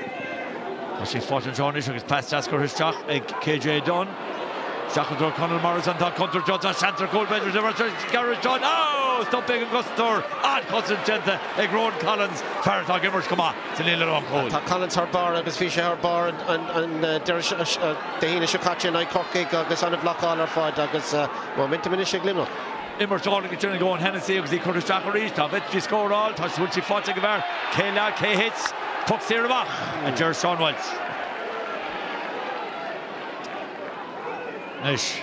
Tá sí fáilte Johnnis agus pass tascar isteach ag KJ Dunn. Shachdor Conal Morrison tá contra Jota Shantar Colbeder Garrett Dunn. Oh, stop big and Gustor. And Constantenta ag Ron Collins. Fartha Gimmers come on. It's a little long hole. Tá Collins her bar agus Fisher her bar and Dahina Shakachi and I Corkig agus on a block all her fad agus momentum in Shiglimno. Immer Jordan get trying to go on Hennessy because he could have struck a reach. Tá Vitchi scored all. Tá Schultz fought to give her. K hits. Puck Sirabach. And Jer Sean Welch. Nish.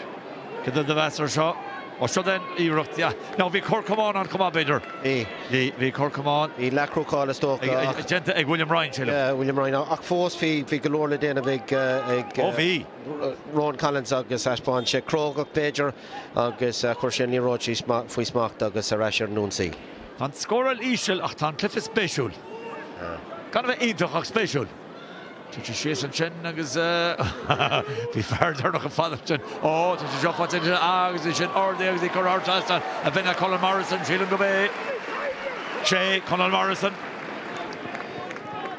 Get the Vassar shot. Or should then Irucht, yeah. Now we Cork come on Bidder. We Cork come on. He Lacro call a stock. Agenta ag William Ryan chilling. Yeah, William Ryan. Ach fós fi galore den a big Ron Collins agus Ashbon che Craobh Beiger agus Corshen Rochi fwy smacht agus a Rasher Nunsi. Tan scoral Ishel ach tan Cliff special. Kind of an Eidach special. Tuiche Shea and Chen agus be further noch a father Chen. Oh, tuiche Joff what's in agus Chen or the agus Cor Artastan a Benna Colin Morrison Sheelan go bay. Shea Conal Morrison.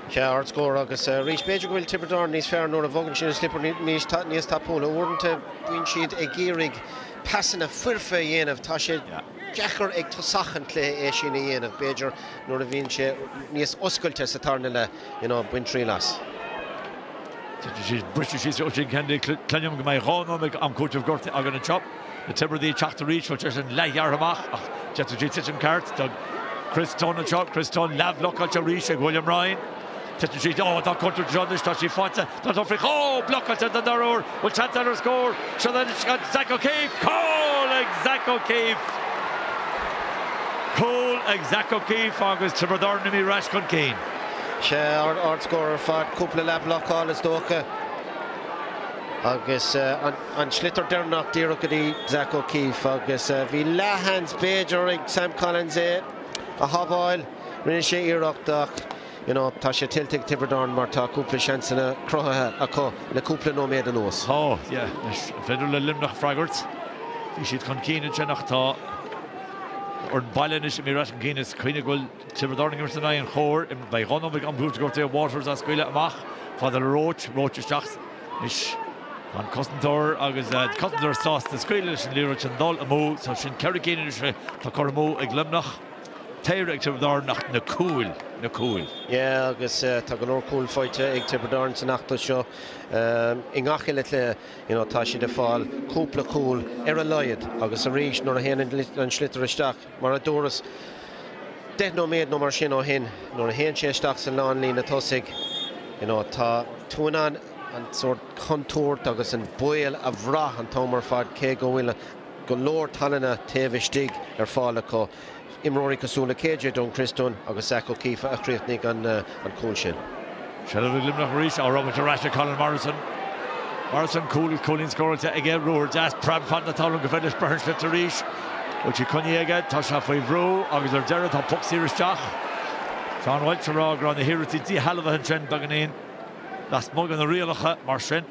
Yeah, hard score agus Reach Beiger will Tibberdorn nís fair nor a vogan sin slipper nís tapula wouldn't win sheet a gearig passing a furfa yen of Tasha Jacker ag tosachan clé é sin yen of Beiger nor a vin she nís osculte sa tarnile win Trilas. She's British, she's Ocean Candy, Clenium Gamay Rono, I'm coach of Gorty, I'm going to chop. The Timber the Tráchtaire reach, which is in Layarmach, Jetty Titchum Cart, Chris Dunn chop, Chris Dunn, Lav Local Reach, William Ryan. Titchum, oh, that contra John, this Tashi Fata, that Afric, oh, block at the Dara, will Chanter score. So then it's got Zach O'Keefe, Zach O'Keefe. Cool, Zach O'Keefe, August Tibberdorn, Rash Kane. Our scorer fought couple of block all is Donncha agus an Schlitter Dernach Dirukadi Zach O'Keefe agus vi Lahans Beiger ag Sam Collins a Havoil rinne sé Irochtach tá sé tiltig Tibberdorn mar tá couple chances na crotha a co na couple no made an os. Oh yeah, federal Luimneach fragart. Vi siad chun cíine nach tá or ballen is mir rat Guinness Queenagul Tibberdorn gimmer tonight and chor in by Ronno big on boot go to waters as squile amach for the roach stachs is an Costantor agus Costantor sauce the squile in Lirich and Dol amo so sin Kerrigan is ta Cormo ag Luimneach Tair ag Tibberdorn nach na cool. Yeah, agus tá go cool fight ag Tibberdorn sa nachta seo in gachile le tá si de fáil cúpla cool a leiad agus a ríis nor a hen an Schlitter isteach mar a Durlas no méid no mar sin ó hin nor a hen sé isteach sa lán lína tosig tá túnan an sort contúirt agus an buil a bhrá an tomar fad cé go bhfuil go leor talanna taobhiste fála có Imrory Casula KJ Don Christon agus Zach O'Keefe a Creathnig an cool sin. Shall we Luimneach reach or Robert Rasha Colin Morrison Colin scored to again roar just Prab fan the Talon Gefedish Burns to reach which you couldn't get Tasha Favro agus Dara top puck series Jach Sean Welch on the hero to Halva and Trent Baganin last mug on the real Marshin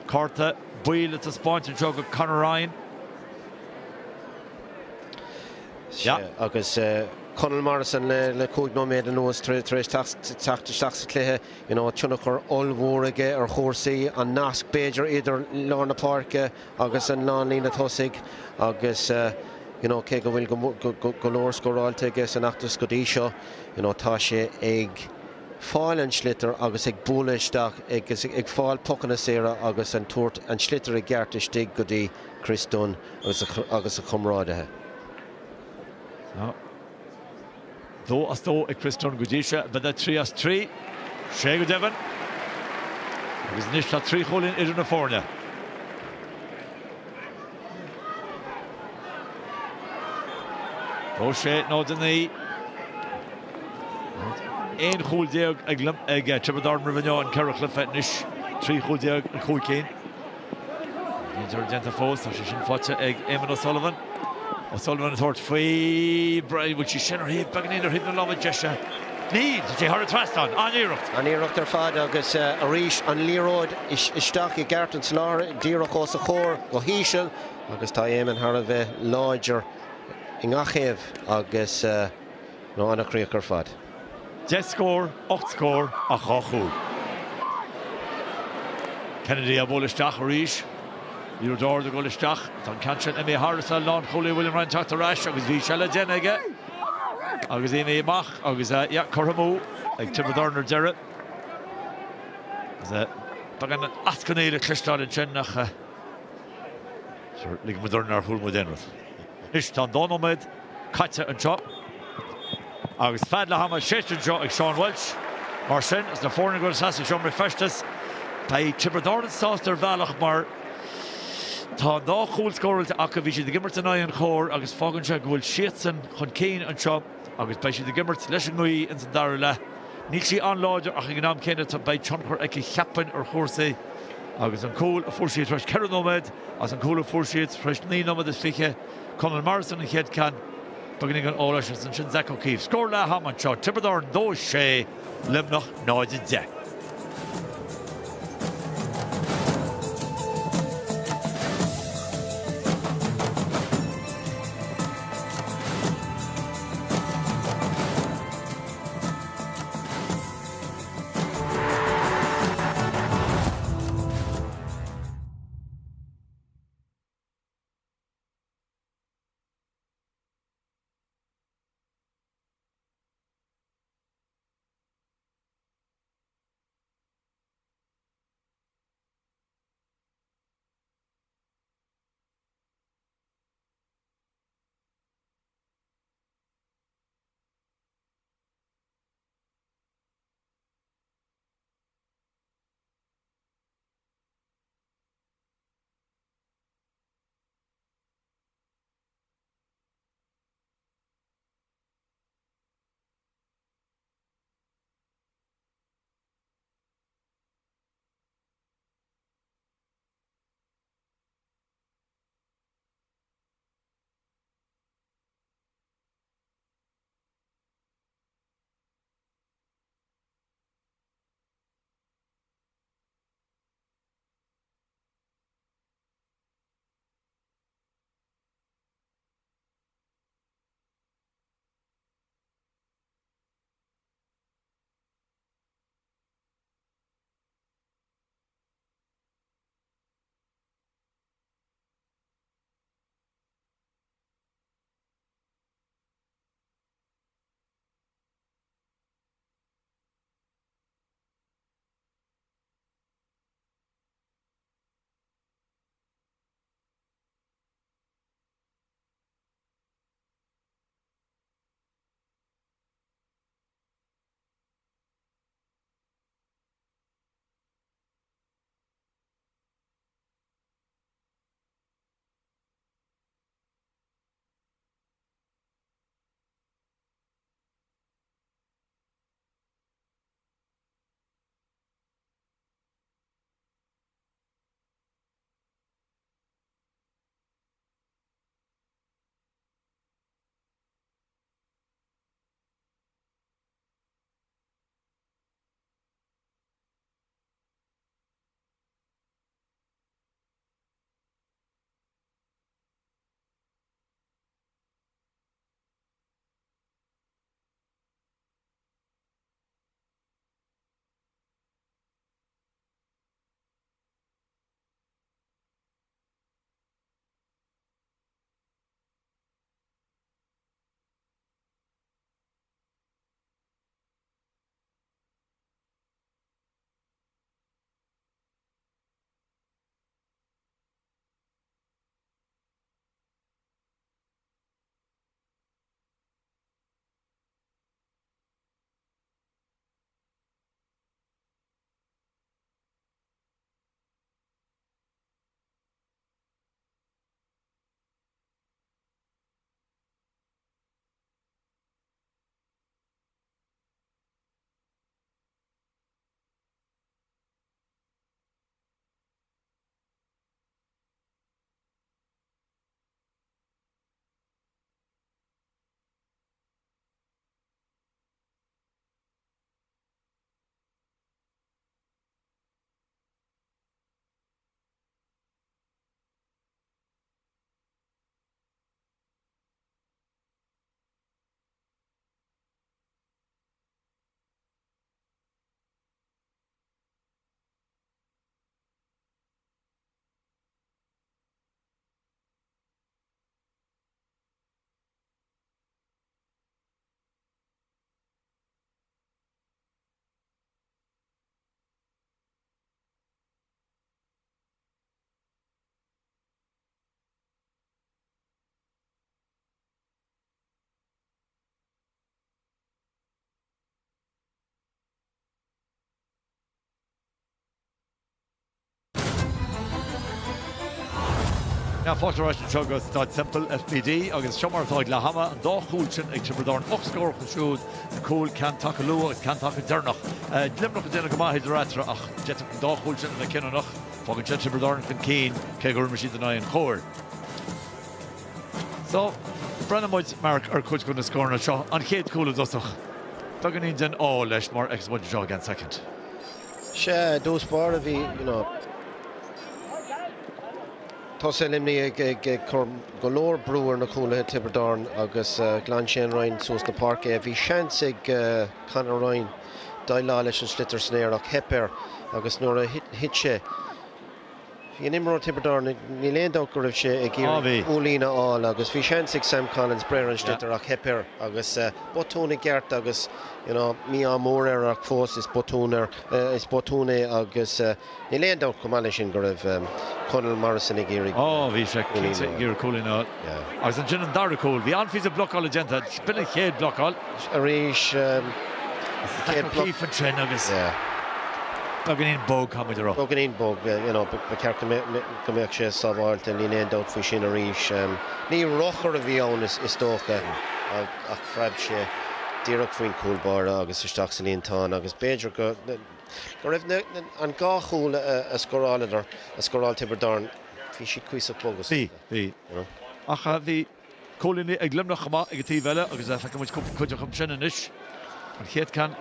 Carta Boyle at the Spórt and Jog Conor Ryan. Yeah, agus Conal Morrison le cúig nó méid an nuas tréis teachta cléthe tunachar olmhóraige ar chórsaí an nasc Beiger idir lána páirce agus an lán lína tosig agus cé go bhfuil go leor scóráilte ige san achtas go dtí seo tá sé ag fáil an Schlitter agus ag búla isteach ag fáil pochanna séra agus an tuairt an Schlitter ag gearrtaiste go dtí Chris Dunn agus a chumráideithe. Though as though a Christian Gudisha, but that 3-3. Shea Devon. It was Nishla 3 hole in Irinafornia. O'Shea, no, the knee. Ein hole deag ag Tibberdorn Rivenio and Carracliff at Nish. 3 hole deag and Cool Kane. Inter Genta Foss, so she should watch ag Eamon O'Sullivan. O'Sullivan thought free Brian which she sent her head back in her hidden love with Jesha. Need to her trust on Irocht their fad agus a ríis an Leroyd is staki Garton Slar Dirach os a chor go hísel agus tá éman har a bheith láidir in gachéh agus no anna críochar fad. 10 score, 8 score a chachú. Kennedy a bólisteach a ríis. I'r dor de golisteach. Don Canchan imi Harris a lán Foley William Ryan Tráchtaire rais agus bhí se le déine aige. Agus imi amach agus Corhamú ag Tibredornar deire. Bagan ascanéile clistáil in sin nach lig Modornar húl modernad. Is tá Donnomid caite an seo. Agus fad le hama séiste seo ag Sean Welch. Mar sin is na fórna go sas Sean Murray festas. Bei Tibredornar sáster bhealach mar tá ná chúil scóirilta acha bhí si de gimmert an an chóir agus fágann se go bhfuil siatsan chun céin an seo agus bei si de gimmert leis an nuí in san Dara le. Níl si anláidir ach an gnám céine tá bei tionchar ag cheapan ar chóirsaí agus an cúil a fúrsiad freis ceir nómad as an cúil a fúrsiad freis ní nómad is fiche Conal Morrison an chéad can beginning an ólas an sin Zac O'Keefe. Scór le ham an seo Tibredorn 2-6 Luimneach 9-10. Ná fátarráis an segus Staid Semple FPD agus seomartáid le hama an dá chúilsin ag Tiobraid 8 scór go siúd an cúil can take lua can take dernach. Limnach a déna go maithid rátra ach jet an dá chúilsin na cinnach fágan jet Tiobraid an cín cé gur mar siad an an chóir. So, Brennamid Mark ar chuid go na scórna seo an chéad cúla dosach. Tugan íon den á leis mar ex muid seo gan second. Se dús bar a bhí, tá sé limní ag golóir brúar na cúla Tiobraid agus glan sin roinn sús na parke. Bhí seans ag Conor roinn dailá leis an slitter snéir ach hepper agus nuair a hit sé. Bhí an imró Tiobraid ní léondá go raibh sé ag úlína áil agus bhí seans ag Sam Collins breir an slitter ach hepper agus botúna geart agus Mionúr ach fós is botúna agus ní léondá go máile sin go raibh Conal Morrison ag géirí. Bhí sé géir cúlín agus an sin an Dara cúil. Bhí anfís a blocáil a genta, spinna chéad blocáil. A rís chéad blocíf an trin agus tugan íon bóg chamid ará. Tugan íon bóg, ba ceart go mbeadh sé sábháilt a ní léondá faoi sin a rís. Ní rochar a bhí ann is dócha ach freib sé díreach faoin cúlbar agus isteach sa líon tán agus béidir go raibh an gá chúl a scoráil Tiobraid hí siad cuiseach bogus. Bhí. Ach bhí cúlíní ag limnach chama ag tí bheile agus fecha muid chuideach am sin inis. An chéad can.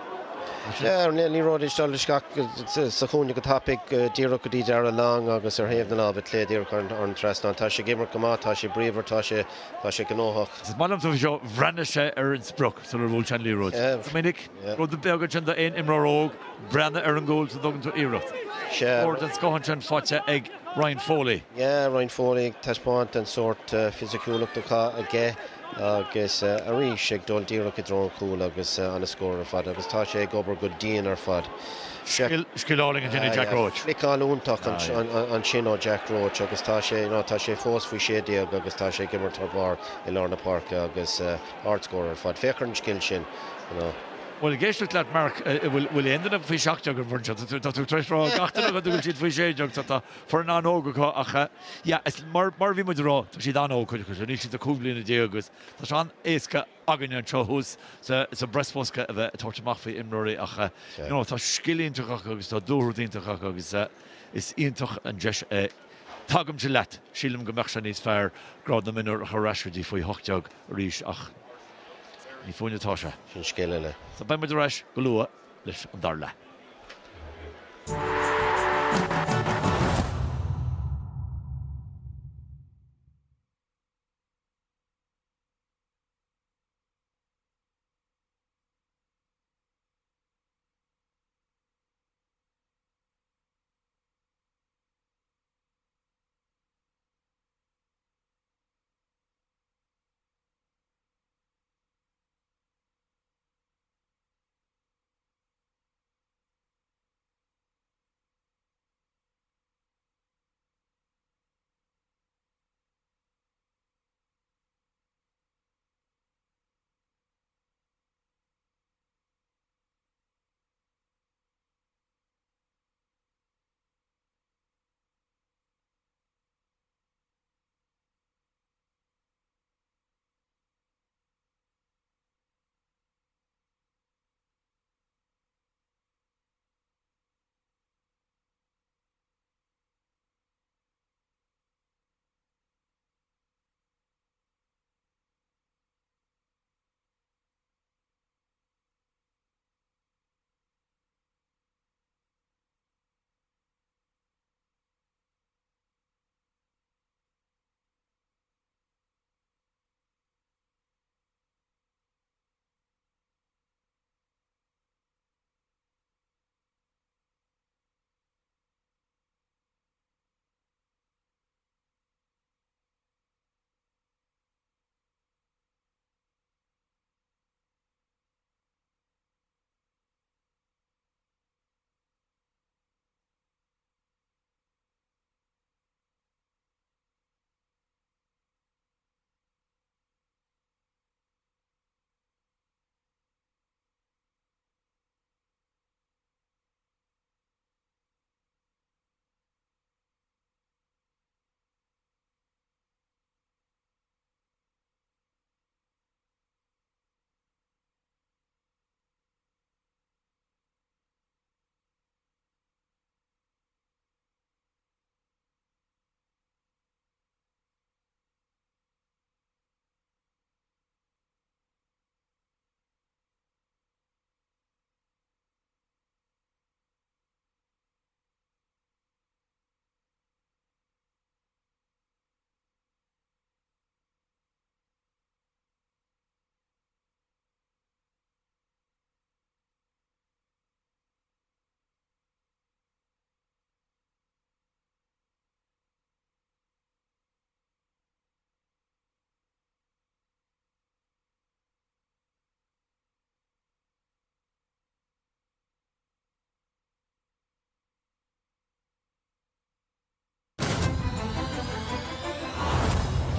Ní rád is stáil scach sa chúne go tapig díreach go dtí Dara lang agus ar héamh na lábh lé díreach an trasná. Tá sé gimar go má, tá sé bríomhar, tá sé gnóthach. Is malam tú seo bhreanne sé ar an spruch sa bhúil sean líród. Minic, rud beagad sin aon imráróg breanne ar an ggóil sa dogan tú iirecht. Spórt an scohann sin fáte ag Ryan Foley. Ryan Foley taispáint an sort fisiciúlachtá a gé agus a rís ag dul díreach i drón cúil agus an scóir ar fad agus tá sé ag obair go díon ar fad. Sciláling an dine Jack Roach. Flicáil úntaach an sin ó Jack Roach agus tá sé fós faoi sé díag agus tá sé gimar tar i Lorna Park agus artscóir ar fad. Féchar an scill sin. Well, géist leat Mark bhfuil endan a fao seachteag an bhairte, tú treisrá gachtainna go dúil siad faoi séideach tá for an anóga acha. Mar bhí muid rá, tá siad anóg chuideachas, ní siad a cúblína déagus. Tá se an éasca agan an trothús sa brespósca a bheith tuairteach faoi imróí acha. Tá scilíonntach agus tá dúrdaíntach agus is ionintach an deis tagam se leat, sílim go meach se níos fearr grád na minúr a choráisredí faoi hochdeag ríis ach. Ní fúinetá se. Sin scéile le. Sa baimid reis go lua leis an Darla.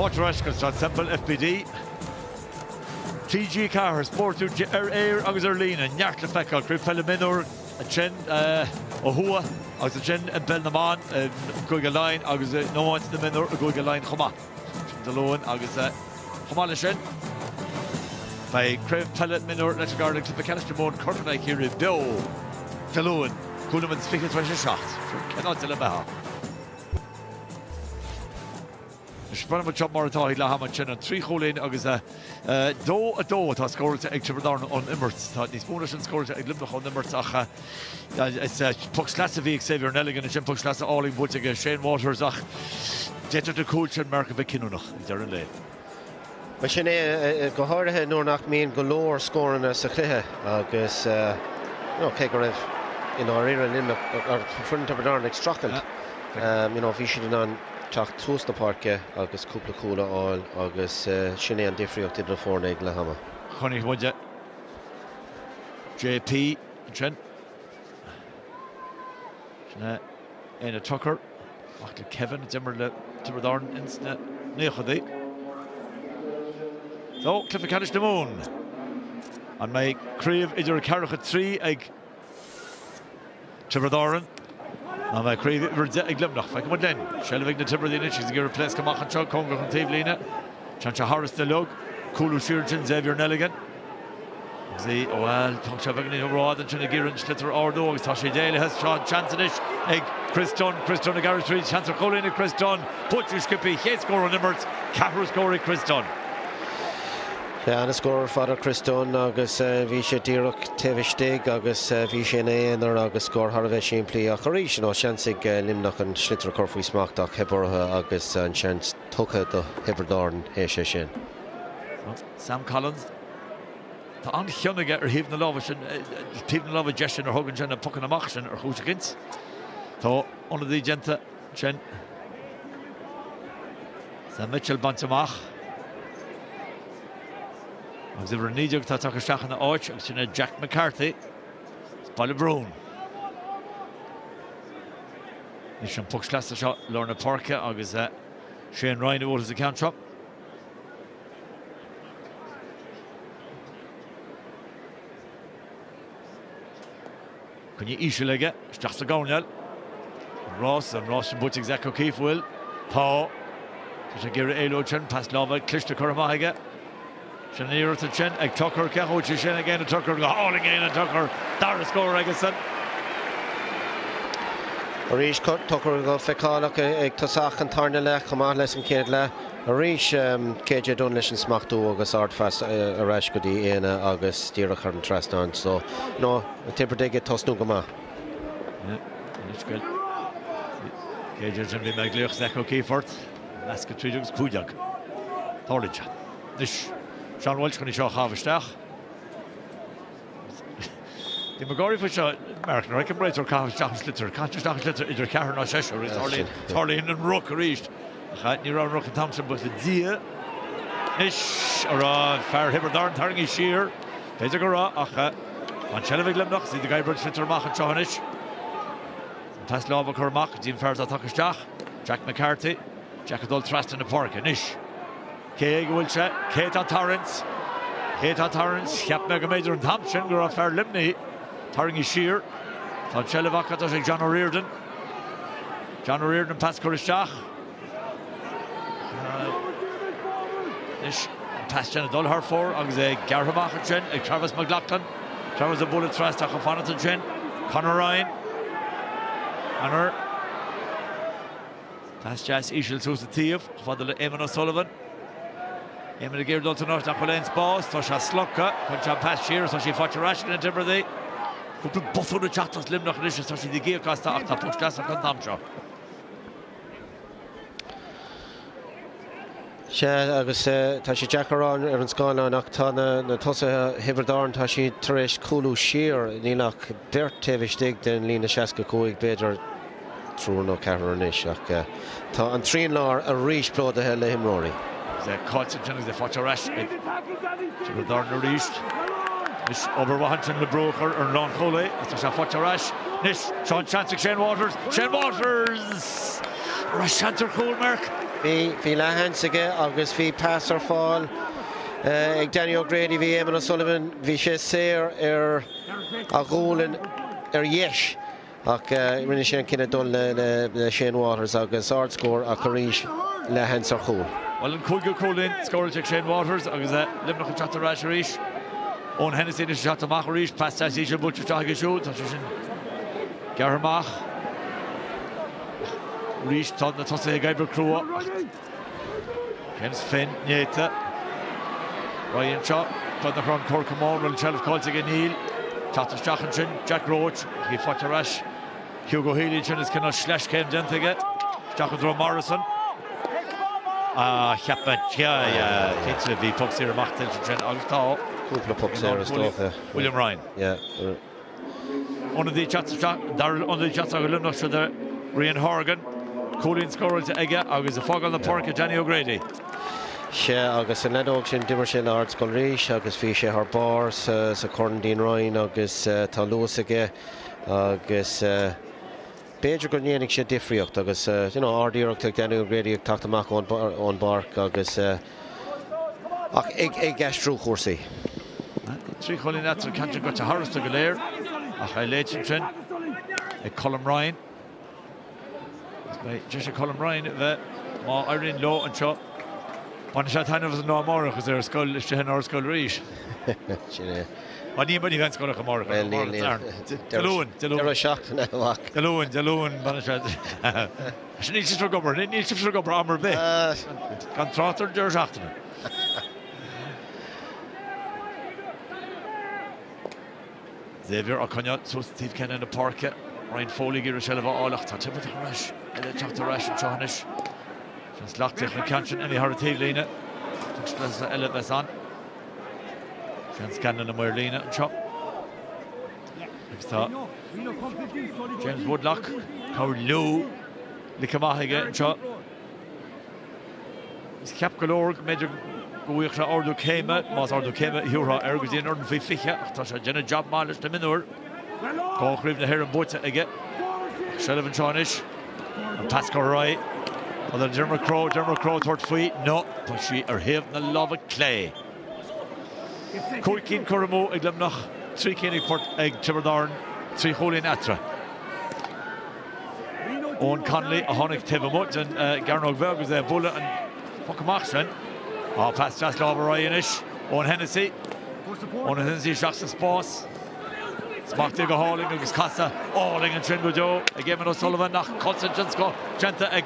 Fortress goes to Semple FPD. TG Car, Spórt Air, agus Lina, Neart le Fecal, Craobh Fella Mionúr, a Chen, Ohua, agus a Chen, and Belnaman, Goiga Line, agus no one to the Mionúr, Goiga Line, Choma. The Loan, agus Choma le Chen. By Craobh Fella Mionúr, let's guard the Clipper Moon, Cortana here, Bill, the Loan, Coolman speaking to a shot. Cannot tell about. Spannend met Chop Maratá le haman sin an trí cholín agus dó a dó tá scóirte ag Tiobraid an Immert. Tá níos móna sin scóirte ag Luimneach an Immert ach is puck slasa bhí ag Xavier Nelligan and sin puck slasa áling bút ag Shane Waters ach déitir de cúil sin merca bheith cinúnach ag dear an lé. Well sin é go háirithe nuair nach míon go leor scóranna sa cluiche agus cé go raibh in áiríre Luimneach ar fuin Tiobraid ag strachelt. Bhí sin an teach tús na parke agus cúpla cúla áil agus sin é an difriocht idir fórna ag le hama. Chonig muide JP Chen Sinna Éine Tucker ach le Kevin dimmer le Tiobraid insna néchadaí. So Cliffe Canis na Moon an mé Craobh idir carcha trí ag Tiobraid and my Craobh ag Luimneach fe go len Shelvig na Tiobraid she's gur place kamach an chog conga an tablina Chancha Harris the lug Coolú Shirchin Xavier Nelligan Zee well Donncha Vagni Rod and China Giran Schlitter Ordo Tashi Éile has shot Chantanish ag Chris Dunn a Garage Street Chancer Colin and Chris Dunn Putchu Skippy he score on Immert Cahru score Chris Dunn. Yeah, and a scorer father Chris Dunn agus bhí sé díreach Taobh agus bhí sé éonar agus scór Har bheith Semple ach éis nó seansig Luimneach an slittar corfaí smachtach hebortha agus an seans tucha do Heberdarn é sé sin. Sam Collins Tá an cheannaige ar híomh na lábha sin tíomh na lábha deis sin ar thugann sin a pucan amach sin ar chúise gint. Tá óna dí genta sin Sa Mitchell bant amach. Agus idir níideach tá take isteach na áit agus sinna Jack McCarthy Balla Brown. Is an puck slasa seo Lorna Parke agus Shane Ryan bhil as a count-up. Can you eisiau leige isteach sa gáneal. Ross an bút exact O'Keefe bhfuil Tá sé gur Éile sin pas lábha cliste chu maithaige. Sineir to Chen ag Tucker ceóid sin again a Tucker go háling again a Tucker Dara score agus san. Arís Tucker go feicáach ag tosach an tarna le chumá leis an céad le. Arís céide dún leis an smachtú agus artfas a reis go dtí Éine agus díreach ar an trastáin so nó a Tiobraid tosnú go má. Is good. Céide sin bhí meid gluach Zach O'Keefort las go trídegus cúideach. Táiride. Nis Sean Walsh gan seo chafisteach. Di magóí fa seo American Reckon Braid or chafisteach slitzer. Cantisteach slitzer idir ceathar ná seisiúr is Tarlín an ruck a ríist. Ní rá ruck an Thompson but the dia. Nis ar fear Heberdarn tarngi sheer. Féidir go rá ach an Shelvig Luimneach sí de Gaibrid slitzer mach an seohanis. Tas lábha chur mach dín fear a takeisteach. Jack McCarthy. Jack adul trast in the park nis. Cé go bhfuil se, Cé tá Torrance, cheap me go méidir an Thompson gur a fear Luimneach, tarngi sheer. Tá Shelvig atá sé John O'Riordan. John O'Riordan pas chur isteach. Nis pas sin adul haar for agus Garhamach an sin ag Travis McLaughlin. Travis a bullet trast ach a fanat an sin. Conor Ryan. Conor. Pas jas Ishil sús a tíomh, fadal le Éimeann O'Sullivan. Éimeann a géir dulta náis nach choléin spás, tá se slocca, chun se pas siar, tá sí fáte raisina an Tiobraid. Cúpla bufúna teachtas Luimneach an isis, tá sí di géalcasta ach tá puchtasa an Donncha. Se agus tá sé Jack Árann ar an scáileán ach tá na tosa Heberdarn tá sí tar éis Coolú Shear nílach beirt Taobh den lína 65 beidir trúr nó cehar anis ach tá an tríon lár a ríis plódathe le himróí. Cáilte sin agus fáte rais Tiobraid na ríist. Nis oberwahantin le brocher ar Lán Foley, tá se fáte rais. Nis Sean Chantic Shane Waters. Rais Chanter Coolmerk. Bhí lehansa aige agus bhí pass ar fáil ag Danny O'Grady bhí Éimeann O'Sullivan bhí sé séir ar a ghúlann ar dheis ach rinne sé cinna dul le Shane Waters agus ard scór a choríis lehansa ar chúl. Well, an cúige cúlinn scóirteach Shane Waters agus Luimneach an chat arás arís. Ón Hennessy is chat amach arís, pas tá sí sé búte teach a siúd, tá sin gearmach. Rís tá na tosa Gabriel Craobh. James Finn, Nieta. Ryan Shaw, tá na chun Corcamón, will Shelf Coltig a Neil. Chat Stachan sin, Jack Roach, he fought arás. Hugo Healy sin is kinda slash came dentige. Stachan Dro Morrison. Chiappa, ja, Kinsle bhí pucks ar amach til sin agus tá. Cúpla pucks ar stocha. William Ryan. Yeah. Under the chats Dara under the chats Luimneach so there Rian Horgan. Colin scored to Ega agus a fog on the park of Danny O'Grady. Se agus an ledóg sin dimmer sin ard scoilríis agus bhí sé ar bar sa Corndín Ryan agus tá luas aige agus Beidir go níonig sé difriocht agus ardíocht ag Danny O'Grady ag tacht amach ón barc agus ach ag gastrú chósaí. Trí cholín etar cantin go to Harris to go léir ach I léitin sin ag Colm Ryan. Just a Colm Ryan bheith má Árann lo an seo. Bhain sé tainmh an Iomána agus ar scoil is sin ar scoil ríis. Má ní bhain bhain scoil Iomána. Delúin. Ar seachtain bhac. Delúin bhain sé. Sin ní siar gobar, ní siar gobar amar bheith. Gan Tráchtaire deir seachtainna. Xavier a cognac so Steve Kennan in the park. Ryan Foley gur shelf álach tá tibet rash. Éile teachta rash an Ceannais. Just lachtach an cantin any haratív lína. Tuxtlas Éile besan. Chans Kennan na muir lína an chop. Agus tá James Woodlock Cowr Lou Licamahaige an chop. Is cap galore major Goich se ordu céime, más ordu céime hiúrá agus díon ordan fí fiche, tá sé dénne job mális na Mionúr. Gáchríomh na hir an bute aige. Shelf an Ceannais. An Pascal Roy. Well, Dermot Crow toward feet. No, but she are here na love clay. Corkeen Coramo ag Luimneach 3 cénig port ag Tiobraid 3 hólín etra. Owen Connolly a honnig Tivamut and Garnog Vergus there bullet and fuck sin. Pass just over Ryanish. Owen Hennessy. Owen Hennessy shocks the Spórt. Smacht go hauling agus Casa. Alling and Trin Joe. Again O'Sullivan nach Constantine Genta ag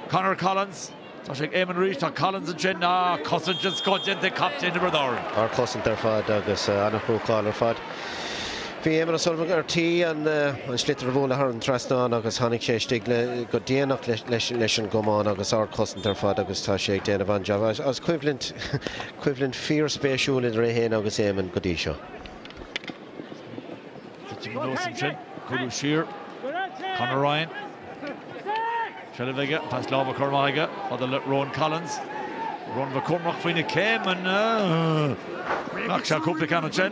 Conor Collins. Tá sé Éimeann Rees tá Collins and Trin Constantine Scott Genta captain number Dara. Our Constantine fad agus Anna Caller fad. Bhí Éimeann O'Sullivan ar tí an slitar bhóla ar an trasnán agus tháinig sé stig go déanach leis an gomán agus ár Constantine fad agus tá sé déanamh an job. As equivalent fear spéisiúil in réhéin agus Éimeann go dtí seo. Cúlú Shear, Conor Ryan, Shelvige, pass Lava Cormaige, other Rowan Collins, Ron McCormack Fine came and Laksha Kuplik and Chen.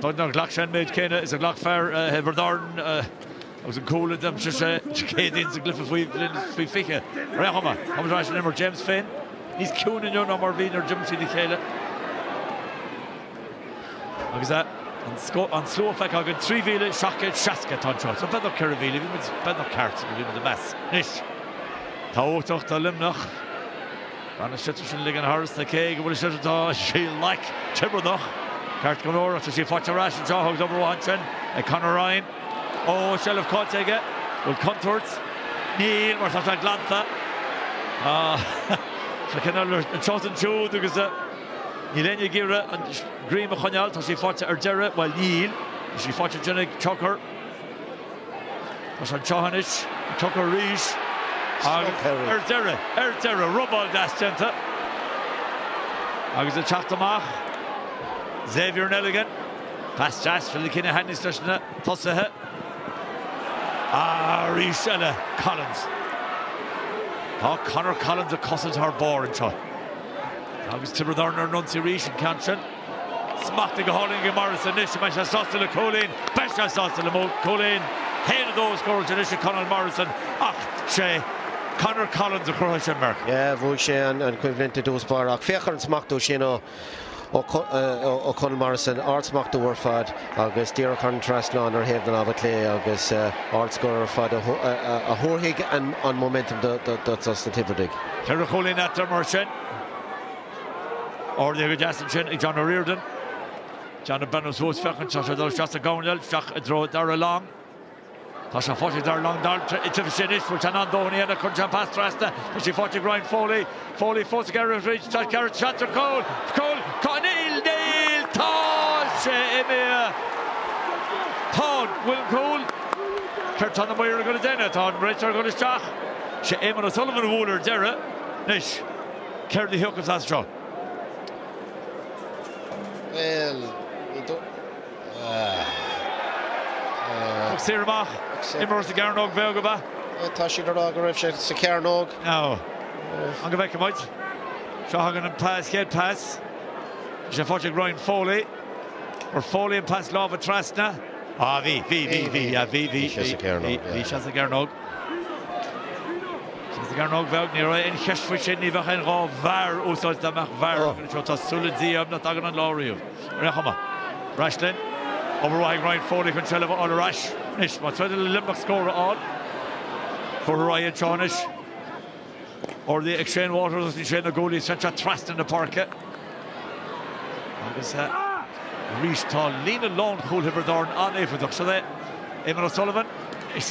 Don't know Lakshan made Kena is a Glock fair Heverdarn. I was in cool at them just Cadins and Glyph of we Fike. Rehoma, how was Russian number James Finn. He's Kunin no more Viner Jim Chili Kayla. Like that. And slow effect I got 3 vile Shaka Shaska Donncha. So better Caravili, we was better carts we with the mess. Nish. Taotoch ta Luimneach. Van a situation ligan Harris the cake will shut it she like Tiobraid. Cart Gonora to see Fatcha Rash and Jaw over one Chen. And Conor Ryan. Oh, Shelf Coltege will contours. Neil or something Glantha. So can I chosen two because Níléine Gira and Green Machonal, tá sí fáte ar Dara, while Neil, sí fáte Jenny Tucker. Tá an Ceannais, Tucker Rees. Ar Dara, Rubal das Genta. Agus a Chattamach. Xavier Nelligan. Pass Jas for the Kinna Hannis Dashna, Tossahe. Rees Éile Collins. Conor Collins a cosset her bar in shot. Agus Tiobraid ar nunsi Rees and Canchin. Smachtig a hauling in Morrison, Nish, Masha Sostil Colleen, Besha Sostil Colleen. Hain of those scores, Nish Conor Morrison. Ach, Shay, Conor Collins a chur sin mar. Yeah, bhúil sé an cuimhlinte dús bar ach féchar an smachtú sin ó Conor Morrison artsmachtú ar fad agus díra chun trasláán ar héamh an abha lé agus artscóir ar fad a thuirthaigh an momentum that's os na Tiobraid. Ceir a cholín atar mar sin. Or the Jason Chin, John O'Riordan. John O'Bennos was fechan, Tasha Dulles, just a gownel, Shach a draw Dara long. Tasha fought it Dara long, Dara to the finish, which an Andoni and a Kunjan past Rasta, but she fought to grind Foley. Foley fought to Garrett Ridge, Tash Garrett shot to Cole, Conil, Neil, Tosh, Emir, Todd, Will Cole, Curtin the Boyer are going to dinner, Todd, Rich are going to Shach, she Eamon O'Sullivan Wooler, Dara, Nish, Kerr the Hook of Astro. Well, you don't. Sirmach, Immers the Garnog Velgaba. Tashi the Rog, Riff, the Carnog. No, I'm going back a mite. Shahagan and pass, get pass. Shafochik Ryan Foley. Or Foley and pass Lava Trasna. Ah, V. Yeah, V. Shaz the Garnog. Shaz the Garnog. Shaz the Garnog Velg near in Heshwich in Nivachen Raw Var, Usal Damach Var. Chota Sulidia, not Tagan and Laurie. Rehama. Rashlin. Overriding Ryan Foley control of all Rash. Nish, what's the Limburg score on? For Ryan Chonish. Or the exchange waters in Shane the goalie such a trust in the parket. Agus Reach Tall, Lena Lone, Cool Hibberdorn on A for Donncha. Eamon O'Sullivan.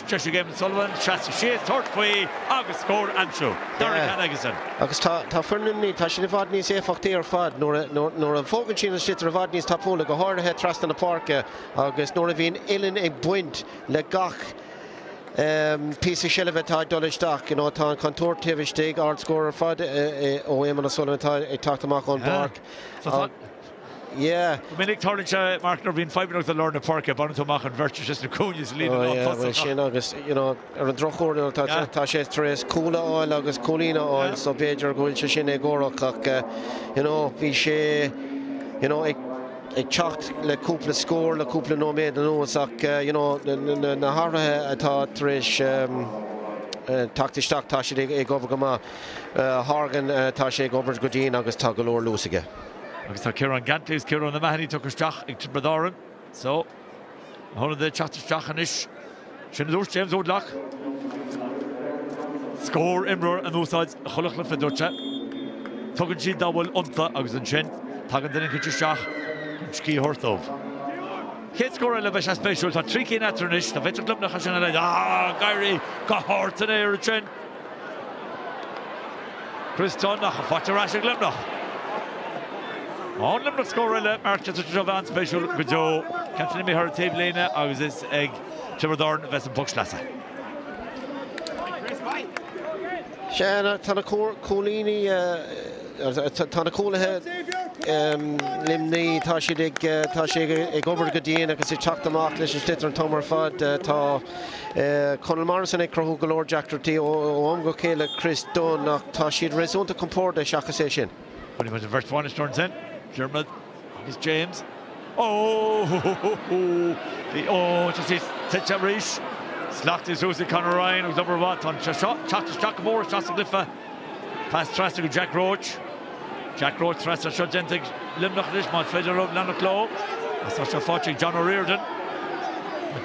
Cheshire Game Sullivan, Chassis Shea, third way, August score and show. Dara Canagisan. Agus tá fernimní tá sin bhd níos éfachtaí ar fad nuair a fógann sin sitar a bhd níos tapúla go háirithe trasna na parke agus nuair a bhíon Éileann ag buint le gach pí seileibh tá dolisteach tá an contúir taobhiste artscóir ar fad ó Eamon O'Sullivan tá ag tacht amach an park. Yeah. Minnig Torrincha Markner been 5 minutes to learn the park about to make virtuous just the Conius leading off. Well, she agus ar an drochor tá sé tres coola oil agus colina oil so Beiger goil se sin agorach ach bhí sé ag teacht le cúpla scór le cúpla nóméad an nuas ach na harthe atá tris tactisteach tá sé ag obair go má Hargan tá sé ag obair go dín agus tá go leor lúsaige. Agus tá Kieran Gantleys, Kieran the Mahoney took a stach ag Bredaran. So, one of the Chatterstachanish. Shinador James O'Dlock. Score Imror and those sides, Cholachla for Donncha. Tugan G double Unta, Agus and Shin. Tagan Denin Kitchishach, Ski Horthov. Kate score a little special, tá tricky in Atranish, the veteran club Nachashan. Gary got hard today, Richard. Chris Tonnach, a Fatarash Glimnach. On Limburg score Marcha to Jovan special go Joe. Can't me her table lane agus is ag Tiberdorn Western Puxlassa. Shana Tana Colini Tana Colahe Limni Tashig ag obair go díana agus teach amach leis an stitar an tomar fad tá Conor Morrison ag crothú go leor Jack Trotty ó am go céile Chris Dunn ach tá siad réúnta compórda seachas é sin. When he was the first one is turns in. German is James. Just his touch at Reach. Slacked his Susie Conor Ryan, who's number one on Chatterstock Moore, Chassiglypha. Past Trastig Jack Roach. Jack Roach, Trastig Shogentig, Luimneach Lishman, Federer, Lanarclaw. That's such a fortune, John O'Riordan.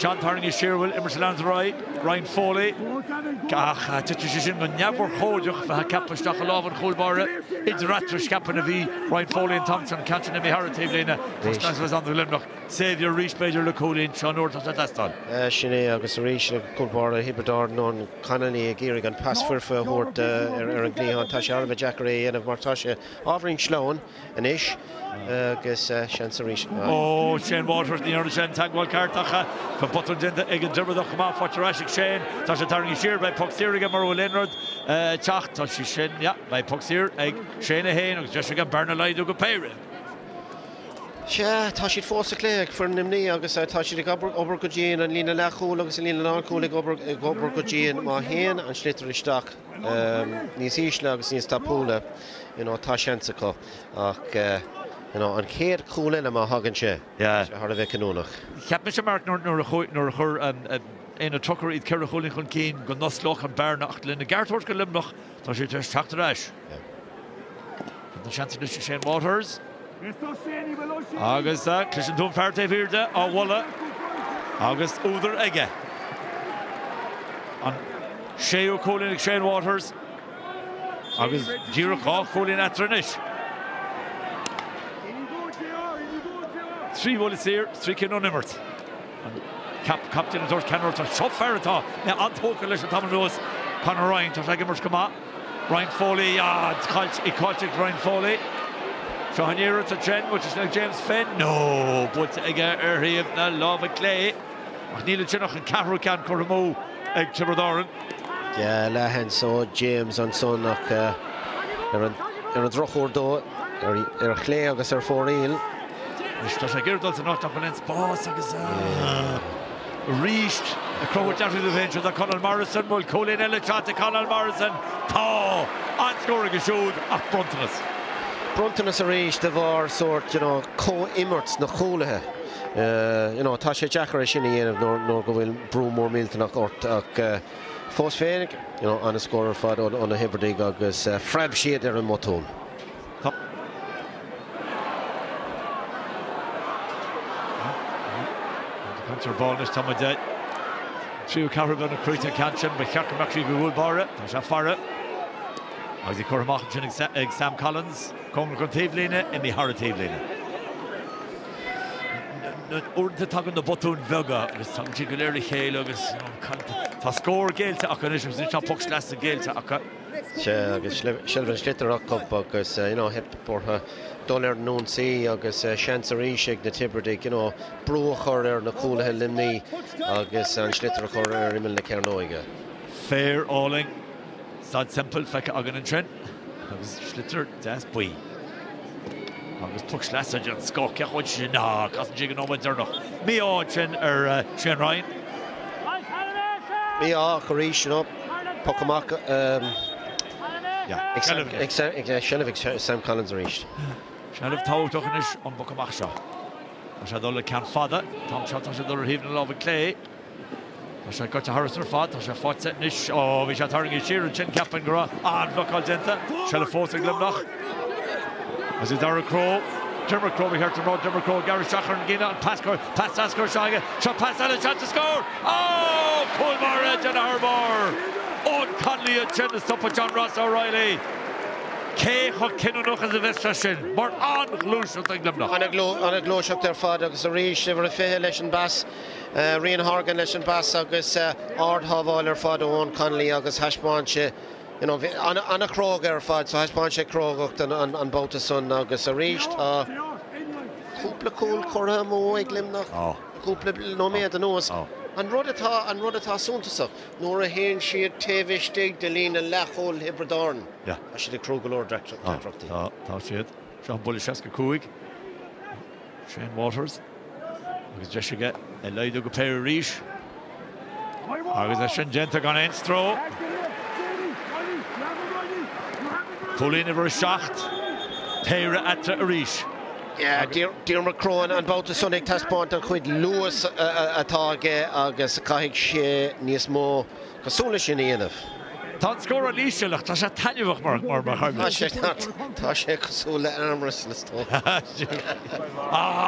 John Turning is Sherwell, Emerson Lanzaroy, Ryan Foley. Gach, Titushin, and never hold you for a Kapastach Love and Holbar. It's Ratrish Captain of Ryan Foley and Thompson, catching him a table. First was on the Luimneach. Save your reach, Major Lecolin, Sean Orton at that time. Shine, August Reach, Kulbar, Hibberdar, non Connolly, Gearig, and Pass for Hort, Eric Leon, Tasha Arva, Jackery, and of Martasha, offering Sloan, and Ish. Guess Chancery. Shane Waters, the other Shane Tagwell Cartacha, for Button in the Egg Derby, the Kama, Fortrashik Shane, Tasha Tarni Shear by Puxiriga, Maro Leonard, Chach, Tashi Shin, by Puxir, Egg, Shane Hain, Jessica Bernalai, Duga Payre. Yeah, Tashi Force a Clay for Nimni, August Tashi Obergogin and Lina Lachu, August Lina Narco, Obergogin, Mahin, and Schlitterstock, Nisishlag, Nis Tapula, Tashansako, an céad cúla le má hagann sé. Har a bheith canúnach. Ceap me sé marc nor chur an in a trucker iad ceir chulin chun cín go nosloch an bearnacht lena gartúir go Luimneach tá sé Tráchtaire. The chance to Shane Waters. Agus Cluiche dún ferte virde á walla. Agus údar aige. An séú cólin Shane Waters. Agus Díra cá cólin atranis. 3 wall here, 3 kin on Nimmert. Captain of Dors Kenworth, shot ferretá. Now antóca leis an taman nós. Conor Ryan, tá sé gimmers come Ryan Foley, Icóitic Ryan Foley. Sean to Jen, which is like James Fenn. No, but again, Erhave, na love a clay. Ach Níl Chinnach and Carroll can Cormó, Egg Tiobraid. Yeah, Lahan so James on son nach a drochor do clay agus fóríil. Tá sé girdal not up an boss agus reached a Craobh after the venture that Conal Morrison will Colin Éile shot to Conal Morrison. Tá an scoring a shoot at Bruntanas a reached the var sort, you know, co-immerts na cholathe. You know, tá sé Jackar a sinna dhéanamh nor go bhfuil brú mór mílteach ort ach fós féinnig, you know, an a scorer fad on a Hiberdig agus freib siad ar an motón. Cancer ball this time of day. Tríú Caravan a Cluiche Canchin, but Ceachar actually go wool bar tá sé farra. Agus Cormach sin ag Sam Collins, Comla gon taobhlíne in the Hara taobhlíne. Orinthe tagan na botún bhega, agus tá tí go léir chéile agus tá scór géilte ach is ní tá puck leis a géilte ach. Se agus Silvan Slitterach cup agus you know hip por dollar noon see agus chance Rishig na Tiobraid, you know brochor na coolhe limni agus an Slitterach imil na Ceannais. Fair alling. Staid Semple feice agan an Trent. Agus Schlitter des bui. Agus puck slasa jan scó ceachhaid sin ná casan sin an óid durnach. Míá sin Shane Ryan. Míá choríis up puck amach Shelvig Sam Collins reached. Shelvig tátochanis an puck amach seo. Tá sé dul can fada, Tom shot tá sé dul híomh na lábh clay. Tá sé got a Harrison fad, tá sé fáte níos bhí sé tarring siar an chin capan go an bhacáil denta, se le fósa Luimneach. As i Dara Craobh, Timmer Craobh here to Rod, Timmer Craobh, Gary Shachar and Gina, and pass Ascar Shaga, shot pass Allen, shot to score! Oh, Colmar edge and Arbor! Oh, Conley at chin, the stop of John Ross O'Reilly. Cé Kinnoch as a vestashin, mar an glúis at Luimneach. An a glúis up there fad agus a ríis over a fihe leis an bass. Rian Horgan leis an bass agus Ard Haváil fad ón Conley agus Hashbáinse, you know, an a Craobh fad, so Hashbáinse Craobh an bouta son agus a ríis tá cúpla cúl chortha mó ag Luimneach. Cúpla nóméad an nós. An rud atá súntasach nuair a héann siad taobhiste de lína lechol Hiberdáin. Yeah. A siad a Craobh golóir Tráchtaire. Tá siad. Sean Buliseska Cúig. Shane Waters. Agus Jessica Éile go péir ríis. Agus a sin genta gan ein stró. Colin over a shacht. Péire atra a ríis. Yeah, Diarmar Crowan an bouta sunnig taspáint an chuid Lewis atá aige agus caiigh sé níos mó cosúla sin íanamh. Tá scór a líisiach tá sé tainmhach mar Tá sé cosúla armras na stó.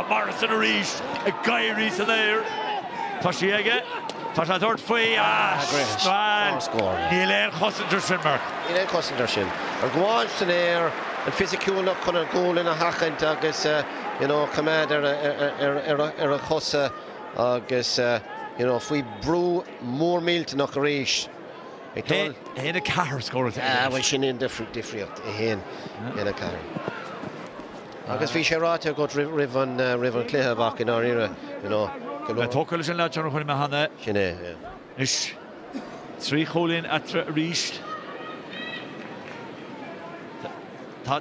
Morrison a ríis, a gaiirí sa léir. Tá sí aige, tá sé dúirt faoi Níl éon chosantar sin mar. Níl éon chosantar sin. An gháil san éir an fisiciúlach chun an gól in a hachant agus you know command ar a chosa agus you know faoi brú mór mílte nach a ríis. Héana a car scóir. Bhfuil sin in difriocht I héan in a car. Agus bhí sé ráte go rih an cluiche bach in áíire, you know. Tócail sin le chuin me hana. Sinné. Is trí cholín atra a ríis. Tá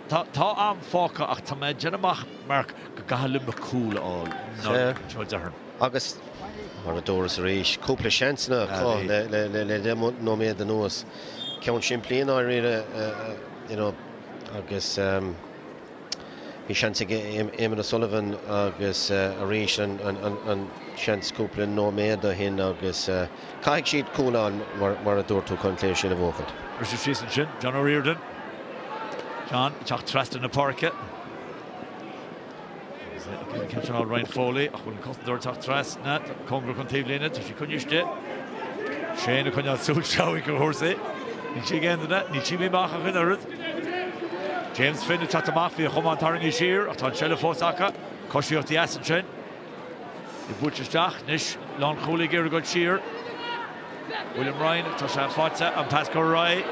am fáca ach tá méid genamach marc go gaithe Luimneach cúla áil. Agus mar a dóras a ríis cúpla seansna le nóméad an nuas. Ceann sin bliain áiríre, you know, agus chance Éimeanna Sullivan agus a rís an chance cúpla nó méad a hin agus caiig siad cúlán mar a dúirtú chun léir sin a bhócad. Richard Sheeson sin, John O'Riordan. John, teach Tráchtaire na Parca. Catch all Ryan Foley. Ach, when cut the door teach Tráchtaire, Congra contive lane it. She couldn't use it. Shane couldn't have suit showing a horse. Ni chi again that. Ni chi me mach in the James Finn chat the mafia come on tarring his ear. Ach, Shella Fosaka. Koshi of the Ascent chain. The butcher's dach. Nish long Cooley gear good sheer. William Ryan, Tasha Fatsa and Pascal Roy.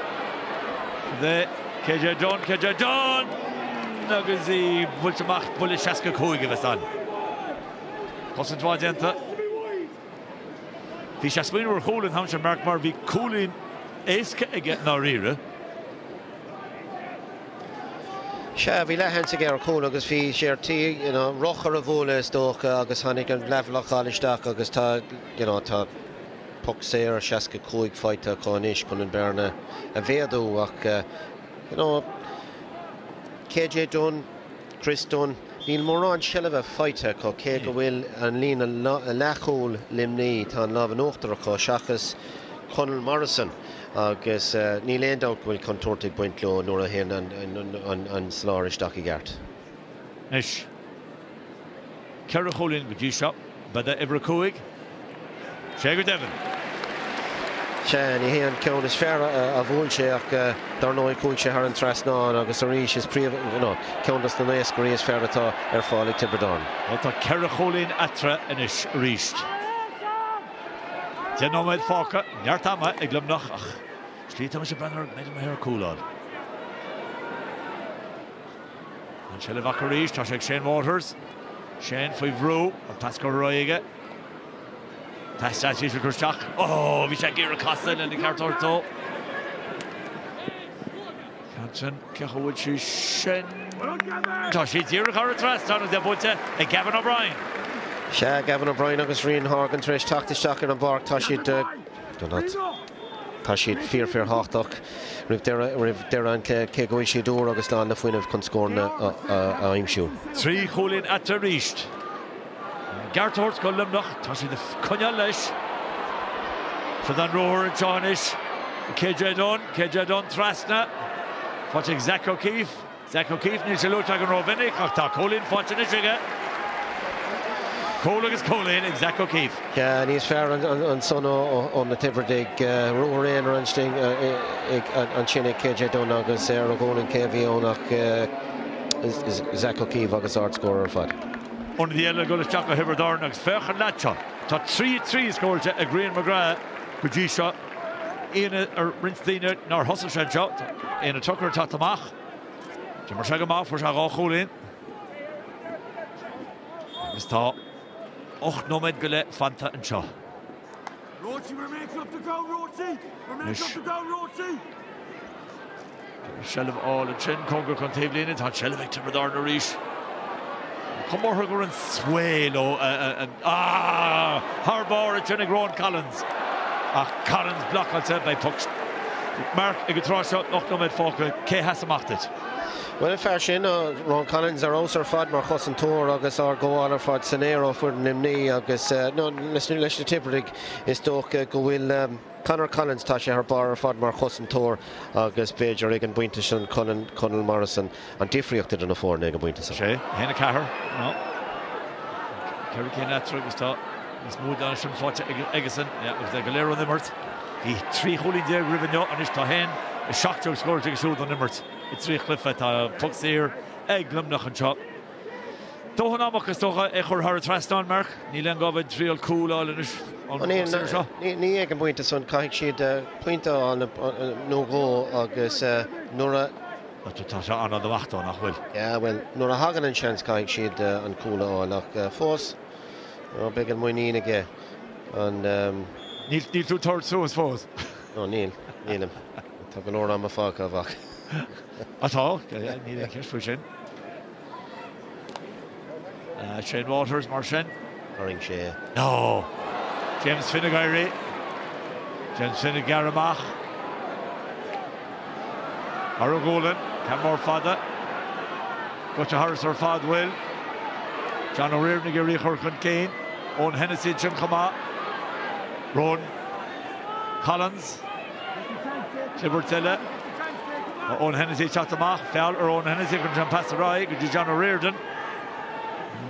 The KJ John. Nagazi Bultamach Bulishaska Kui give us on. Cossin Twadenta. Fishaswin were cool in Hampshire Mark Marvey cooling Eska again Narira. Bhí lehan sa ggéar cúil agus bhí séar tí rochar a bhóla istócha agus tháinig an leabhlach isteach agus tá puc séar seaca cúig feite chuanis chun an bearna a bhéadú ach KJ Dunn, Chris Dunn, níl mór an seileh feite chu cé go bhfuil an líon a lechúil limní tá an lábh an óchtaracha seachas Conal Morrison agus ní léondá bhfuil contúirtaigh buint leo nuair a hen an sláir isteach I gceart. Ish. Ceithre Cholín go dtí seo, bada ebre cúig. Sé go Devon. Sé ní héan ceann is fearr a bhúil sé ach dar nóid cúilse ar an trasnáin agus a rís is príomh ceannas na néas go ríos fearr atá ar fálaigh Tibredáin. Well, tá Ceithre Cholín atra inis ríist. Tá nóid fáca, neart ama ag Luimneach ach slíta me sé brenner méid me ar cúlád. An Shella Vaca ríist, tá sé Shane Waters. Shane faoi bhrú an Pascal Roige. Tasta síos go chuteach. Oh, bhí sé ggéar casan in cartórtó. Cansan ceachúid sí sin. Tá sí tíir ar a tras tána de bute ag Gavin O'Brien. Se Gavin O'Brien agus Rian Horgan treéis taisteach ar an bhar tá siad fear háach rih dear an cé go sé dúr agus lá na faoineh chun scórna a aimimsú. Trí Cholín atra ríist. Gartort go Luimneach, tá sí de coine leis. So dan roar an Johnish. KJ Dunn Trasna. Fáte Zach O'Keefe. Zach O'Keefe níl sé lúteach an Rovinnic ach tá Cholín fáte is ige. Cól agus Cholín ag Zach O'Keefe. Ja, níos fearr an son ón na Tibredaigh roar éon ar an sting an sin ag KJ Dunn agus ar a ggónainn céhíón ach Zach O'Keefe agus art scorer ar fad. Under the Éile go isteach go Tibredáin agus fechan leatse. Tá 3-3 scóilte ag Rian McGrath go dtí seo. Éine ar rintíine nar thosail sé seo. Éine tucar tá amach. Tá mar se go máth for se gá Cholín. Agus tá 8 nóid go le fanta an seo. Rochi, we're making up to go, Rochi! We're making up to go, Rochi! Shellef all an sin Congra chun taobh líne, tá Shellef ag Tibredáin na rís. Comórtha gur an swéil ó Harbour a sinna Ron Collins. Ach Collins blocáilte bei puck. Mark ag go trá seo 8 nóid fáca cé has amachtait. Well, in fair sin, Ron Collins ar os ar fad mar chos an tóir agus ar goáil ar fad sanéro fuair an imní agus leis na Tibredaigh is dóch go bhfuil Conor Collins tá sé ar bar ar fad mar chos an tóir agus Beidir ag an buinte sin Conal Morrison an difriocht an na fórna ag an buinte sin. Sé, héna cahar, no. Kerry cén etra agus tá is múd an sin fáte agasan, agus ag go léir an immert. Hí 3 Cholín déag rihanne an is tá hen is 7 scóirte ag siúd an immert. I 3 cliffe tá puck séir ag Luimneach an seo. Dóchan amachchas tócha ag chur thar a trastáin Mark. Ní leon gabhaid tríal cúláil in is an séir seo. Ní ag an buinte son caiig siad puinte an nógó agus nuair Tá se an do bhachtá nach bhfuil. Ja, well, nuair a hagan an seans caiig siad an cúláil ach fós beag an muoíine ige an Níl tú tóir suas fós. No, níl Tá go leor am a fáca bhach. Atá, níl ag ceist fú sin. Shane Waters mar sin. Haring sé. No. James Finnegairi. James Finnegaramach. Ar a ggólan, Cam mór fada. Got to Harris or Fad Will. John O'Riordan Gary Hurcan Kane. Owen Hennessy Jim Kama. Ron Collins. Clibbertilla. Owen Hennessy Chatamach. Foul or Owen Hennessy can jump past the right. Good John O'Riordan.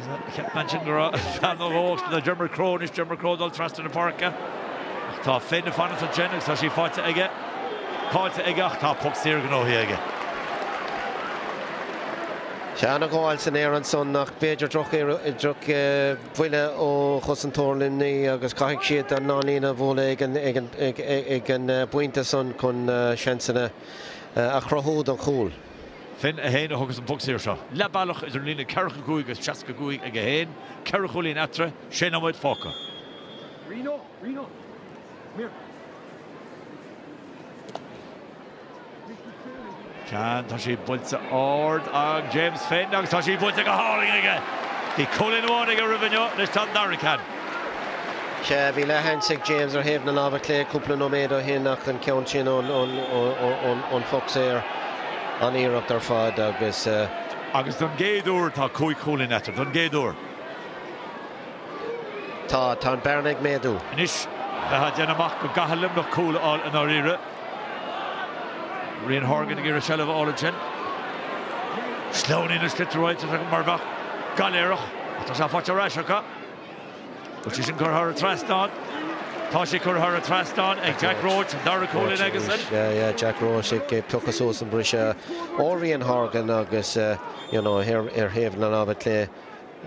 I kept mentioning the Jimmer Crow, is Jimmer Crow, they'll trust in the park. Tá Finn fan at Jennings, so she fought to Ege. Called to Ege, tá Puck Sirgan O'Hiege. Seanna Gáil san Árann son nach Beidir droch bhuiile ó Chosantóir Luimneach agus caiigh siad an nálína bhóla ag an buinte son chun seansanna a chrathód an chúl. Finn a héin agus an Puck Sir seo. Le bailach is lína ceircha gúig agus teasca gúig ag a héin. Ceircha chulín etre, sin amid fóca. Reno, come here. Can tá sí builte ord ag James Finn agus tá sí builte go háling aige. Bhí Colin bháin ag a rihanne leis tá Dara can. Se bhí le hansig James ar héamh na lábha clé cúpla nóméad ó hinach an ceann sin ón Puck Sir an íireacht ar fad agus agus don géadúr tá cúig Colin etre, don géadúr. Tá an Bernig méadú. Inis a déanamach go gahallim nach cúla áil an áíire. Rian Horgan ag ar a sellh álaigin. Slóní na slitráid a marbach galéireach. Tá sé fáte reiseacha. But sí sin chur a trastáin. Tá sí chur a trastáin ag Jack Roach an Dara Colin agus in. Yeah, Jack Roach ag tuchas os an brise ó Rian Horgan agus ar héamh na lábha clé.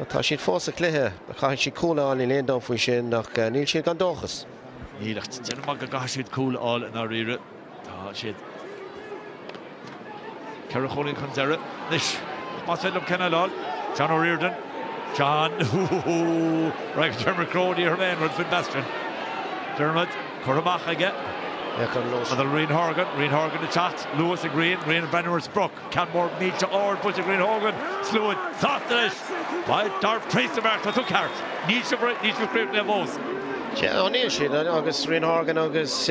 Tá siad fós a chluthe, a chaithn si cúla áil í léondom faoi sin nach níl siad gan dóchas. Nílacht, déanamach go gaith siad cúla áil an áíire. Tá siad Ceircha Colin chun Dara. Nis, más fellum cenna láil. John O'Riordan. John, right, Dermot Crowley, her man, run Finn Bastion. Dermot, Curamach aige. And then Rian Horgan the chat. Lewis and Green and Benner's Brook. Canmore meet to Ord, put to Green Horgan. Slew it, Softnish. By Darth Priestmark, that took heart. Needs to create the most. Yeah, on the shit, August Rian Horgan, August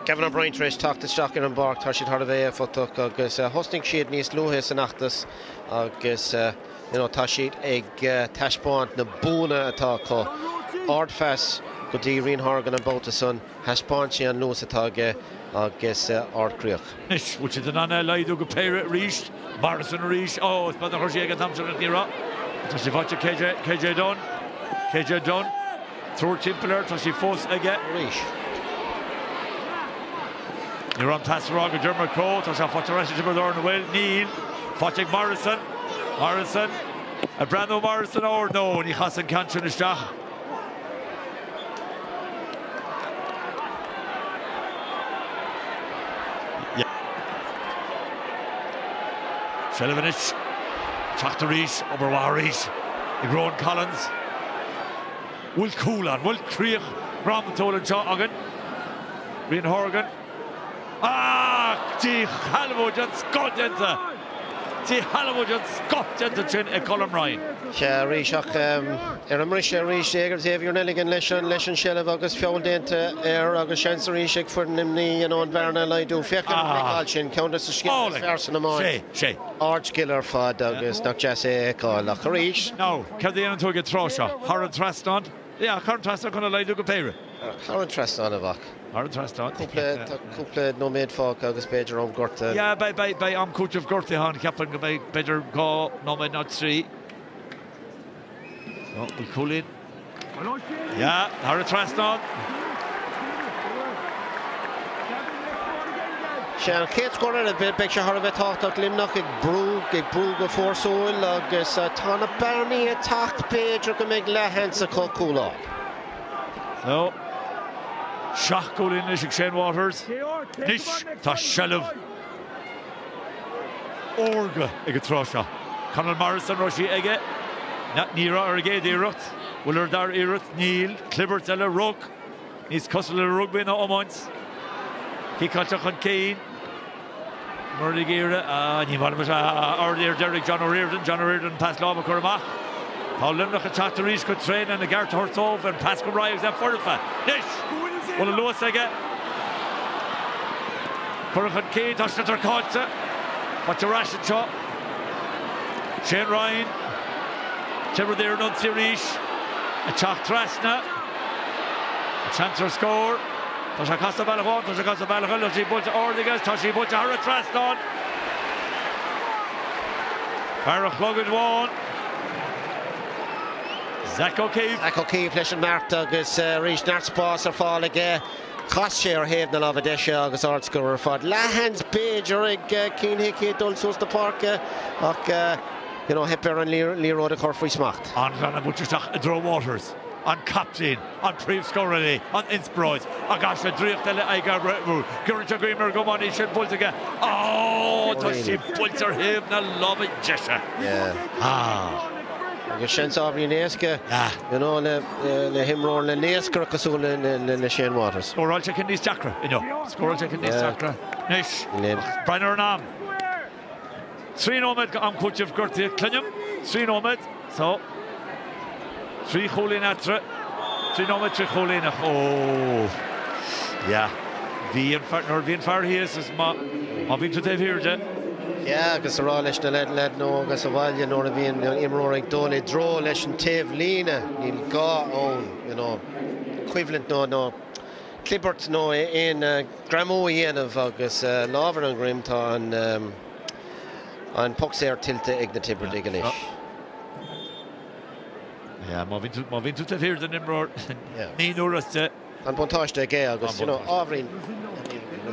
Gavin O'Brien Trish talked to Stock and Bark, Tarshid Hardaway, Fotok, August hosting sheet Nice Luhis and Achtas, August Tashid Egg Tashbond, Nabuna Atako, Ardfas, Goody Rian Horgan and Botason, Hashponchi and Lewis Atage, August Ard Creek. Nish, which is an Anna Laidu Gopera Reach, Morrison Reach, oh, it's Mother Horshega Thompson and Dira, Tashivacha KJ Dunn, through Timpler, Tashifos again, Reach. You're on past Raga, Dermot Crow, Tasha Fotarasi Timberlorn, Will, Neil, Fotic Morrison, a Brando Morrison, or no, and he hasn't cancer in his jack. Shelevanich, Tráchtaire, Oberwarish, Igron Collins, Will Coolan, Will Craobh, Gromtol and John Ogden, Rian Horgan. Gee, Halwood Scott into chin a Colin Ryan. Reishach Marisha Reishag, Xavier Nelligan, Leshan Shelev, August Fjolden, August Chancer Reishag for Nimni, and on Verna Laidu, Fekan, Countess of Skin, Farson Amon, Arch Killer Fad, August, not Jesse, Call Lacharish. No, Cardian to get Trosha, Haran Traston. Yeah, Haran Traston can Laidu Gopera. Haran Traston of Ak. Haran Traston. Couple no made folk, August Beidir on Gorta. Yeah, by coach of Gortihan, Captain by better go, no made not three. So we cool in. Yeah, Haran Traston. Sean Kate's corner a bit picture how of talked out Luimneach ag brúg for soul agus tána Barney attacked page or can make le hansa cool. So Shach goal in Nish Shane Waters. Nish tá Shelev. Orga ag Trosha. Conal Morrison Roshi ege. Not Nira or age Dirut. Willard Dar Irut Neil Clibbertilla Rug. Nis Cussler Rugby na Omons. Kikachach on Kane. Murdigira, earlier Derek John O'Riordan passed Lava Curamach. How Luimneach a Tráchtaire could train and the Gart Hortov and Pascal Ryes that Forfa. Nish! Well, a low second. Currachan Key, Donncha Colta. What a rash shot. Shane Ryan. Timber there, Nunciarish. A Tráchtaire. A Chancellor score. Donncha Costa Balagón, Donncha Costa Balagón, Donncha Bulta Ordigas, Donncha Bulta Hara Traston. Farrach Logan one. Zach O'Keefe. Zach O'Keefe, Leshan Marta, agus Reach Nartspás fall again. Cosche or Haven the Lava Desha, agus Artscore fod. Lahans Page or Keen Hickey, Dulsos the Park, you know, Hepper and Leroy the Corfree Smacht. On Gana Butchach, a Draw Waters. On Captain, on Preve Scorelli, on Innsbruck. I got a drift, I got Gurricha Grimmer, go on, he should pull again. Oh, does she pull her him, the love it, Jesha. Yeah. Agus chance of Neska, you know, le him roll le Neska Casul le Shane Waters. Score all check in this chakra, you know. Score all check in this chakra. Nish, Brenner Nam. 3-0 on Cluiche of Gertie Clinium. 3-0, so 3 Foley Natra. 3-0, 3 Foley. Oh, yeah. Vian Farhies is ma been to Dave here, Jen. Yeah, agus rá leis na led no agus a bhaile nóra bhíon imróraigh dóla dró leis an taobh lína níl gá ón, you know, equivalent no Clibbert no in Gramó dhéanamh agus lábhar an grim tá an pucsair tiltte ag na Tibber ag leis. Yeah, má bhín tú Dave here den imrór. Mionúr aste. An bontáiste ag agus, you know, ábhrín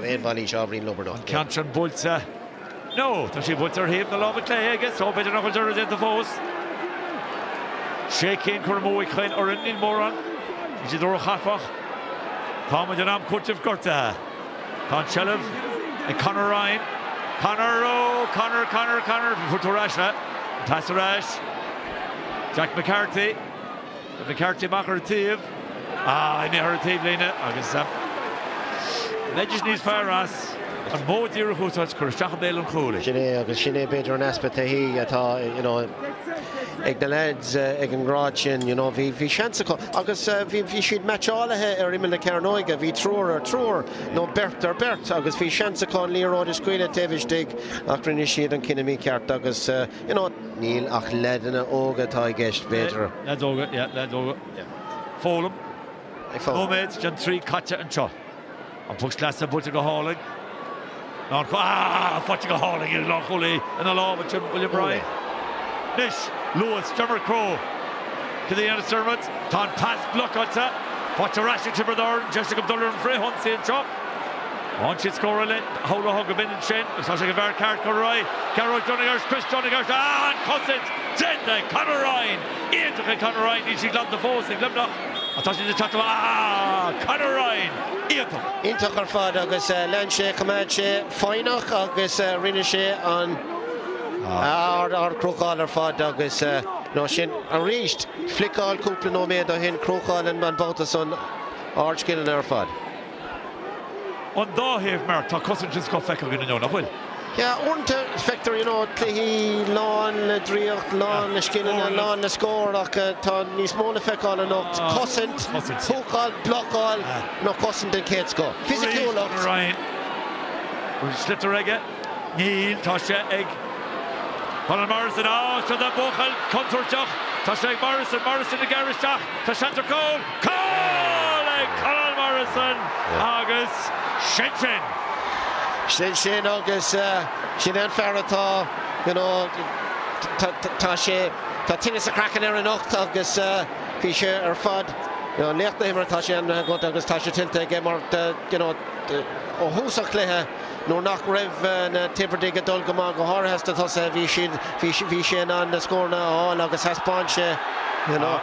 éon bhailí ábhrín lobardach. Canchan Bulta. No, does she put her hip the love of clay, I guess. So better not put her in the force. Shaking Cormoy Klein or in Moran. Is it or Hafach? Tom and Janam Kurtiv Gorta. Conchelev and Connor Ryan. Connor Futurasha. Tassarash. Jack McCarthy. McCarthy Makartiv. I near her team Lena. I guess Legends needs fire us. And more dear who touch Kurshach Bale and Foley. Sinné beidir an aspect a hí atá, you know, ag the lads ag an gráid, you know, hí seansa agus hí siad matchálathe imime le Ceannais, hí trúr nó bert agus hí seansa chun líróid is cuile taobhiste ach rinne siad an cinemí ceart agus, you know, níl ach ledanna óga tá ag gceist beidir. Led óga. Fólam. Nóméid, Jan 3 Caite an Cho. An push glass a bute go háling. Fáte go háling in lá Foley and a lá with William Bryan. Nish, Lewis, Jummer Crow. To the end of Dermot. Tá pass block onta. Fáte rash in Timber Dorn. Jessica Duller and Frey Hunt in Cho. On she'd score a lit. Howler Hug a bin and Shin. It's like a very card Conroy. Carol Donegar, Chris Donegar. And Constant. Jenda, Conor Ryan. Ian took a Conor Ryan. She glad the force. They glad I thought she did talk about Conor Ryan. Intach ar fad agus len sé cumad sé fáinach agus rinne sé an ar crocáil ar fad agus nó sin a ríist flicáil cúpla nóméad a hin crocáil an man bótas an ardcillan ar fad. An dáhéamh mar tá cosintris go feicil gine nó bhfuil. Yeah, ornta factor, you know, hí lán le dríocht, lán le scinan, lán le scór ach tá níos móna feicáil an ocht cosint, thúcáil, blocáil, nó cosint an céad scó. Physicúil ocht. Ryan. Slipped a reggae. Níl, tá sé ag Conor Morrison, so the bóchail, contourteach, tá sé ag Morrison a garisteach, tá Shantar Cole ag Conor Morrison, agus Sin agus sin an fearratá, you know, tá sé tá tinnis a crackan ar an ocht agus bhí sé ar fad, you know, leachta himar tá sé an go agus tá sé tiltte ag mar, you know, ó húsach lethe nó nach raibh na Tibberdig a dul go má go háthasta tá sé bhí sin an na scórna áil agus haspáin sé, you know.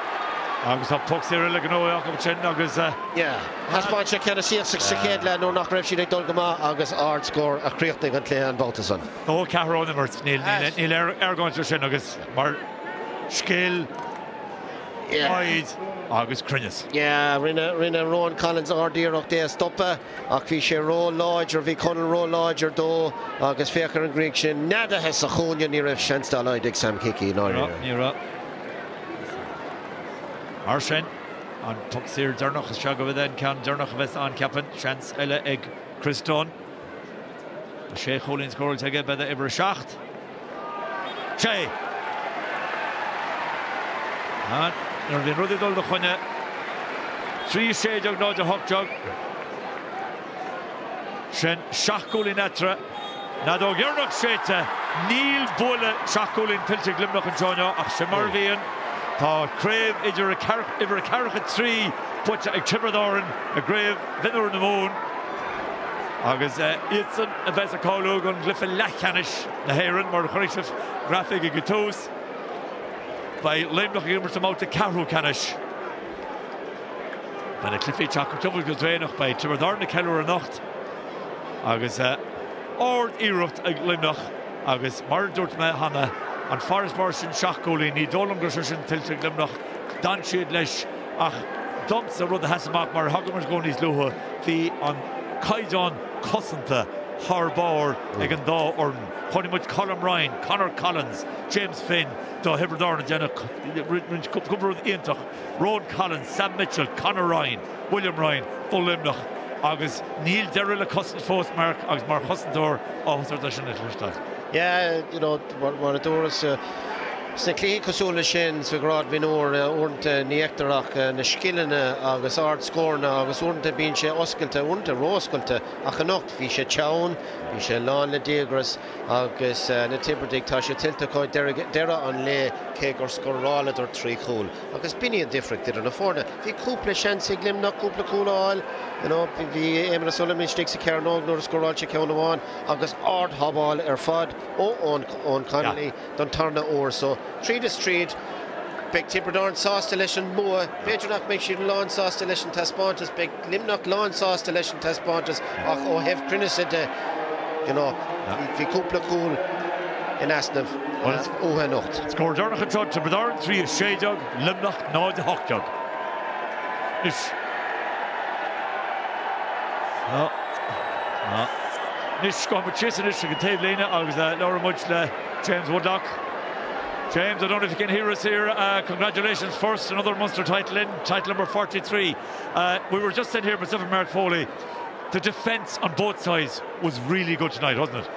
Agus tá pucks ar le gnóach am sin agus haspáin sé ceanna síoch sa chéad le nó nach raibh sin ag dul go má agus ard scór a chríochtaigh an clé an bótasan. Ó Carol Nimmert níl argáintir sin agus mar scéal Oid agus Crinnes. Rinne Rowan Collins ardíoch dé stoppa ach bhí sé ró láidir bhí conan ró láidir dó agus féchar an gríig sin nada hes a hAoine ní raibh seanstal oid ag Sam Kiki ní Arshen an Tuxir Durnach is Chago then can Durnach with on Captain chance Éile ag Chris Dunn sé cholín scóil aige beda ibre seacht. Sé. Ar bhíon rudí dul do chuine. 3 séideag ná de hochtteag. Sin 7 cúlín etre. Na dó ghearnach séite. Níl bula 7 cúlín tiltte Luimneach an teáine ach sé mar bhíon. Tá Craobh idir a carcha 3 puite ag Tiobraid Árann a Craobh Mionúr na mún. Agus Iadsan a bheits a cáilú gon glyfa lechanis na hÉireann mar chuirseamh grafig i gutús. By Luimneach immert am out carú canis. By na cliffi teach tufil go dréanach by Tiobraid Árann na ceilúir a nocht. Agus ord iirecht ag Luimneach agus mar dúirt me hana an Forest bar sin 7 cúlín ní dólam go sin tiltte Luimneach dan siad leis ach domsa rud a hesamach mar hagamars go níos luha hí an caiidán cosanta Harbár ag an dá orn. Chonimid Colm Ryan, Conor Collins, James Finn, do Tiobraid Árann déna cúbrúd íontach, Ron Collins, Sam Mitchell, Conor Ryan, William Ryan, Full Luimneach. Agus níl deire le cosint fós mark agus mar chosintúir áhasar da sin Islistad. Yeah, you know, mar a Durlas sna clí cosúla sin sa grád Mionúr uanta níachtarach na skillene agus ard scórna agus uanta bíonn sé oscailte uanta róscailte ach anocht bhí sé teann, bhí sé lán le diagras agus na Tiobraid tá sé tiltte chuid deire an le cé gur scorála ar 3 cúl. Agus bíní an difric idir na fórna. Bhí cúpla seansa ag Luimneach cúpla cúláil, bhí éimena Sullivan stig sa cearnóg nuair a scoráil sé ceann amháin agus ard habáil ar fad ón Connolly don tarna óir so Tríd is tríd, big Tiobraid Árann sásta leis an mua, beidirnach méid siad lán sásta leis an taspáintas, big Luimneach lán sásta leis an taspáintas, ach ó hef crinneasa de, bhí cúpla cúl in asnamh óthe nocht. Scóir dearnach an trod Tiobraid Árann 3 séideag, Luimneach 9 de hochtteag. Nis go mar chisan is go taobh léine agus leabhar muid le James Woodlock. James, I don't know if you can hear us here. Congratulations first, another Munster title number 43. We were just sitting here with Mark Foley. The defence on both sides was really good tonight, wasn't it?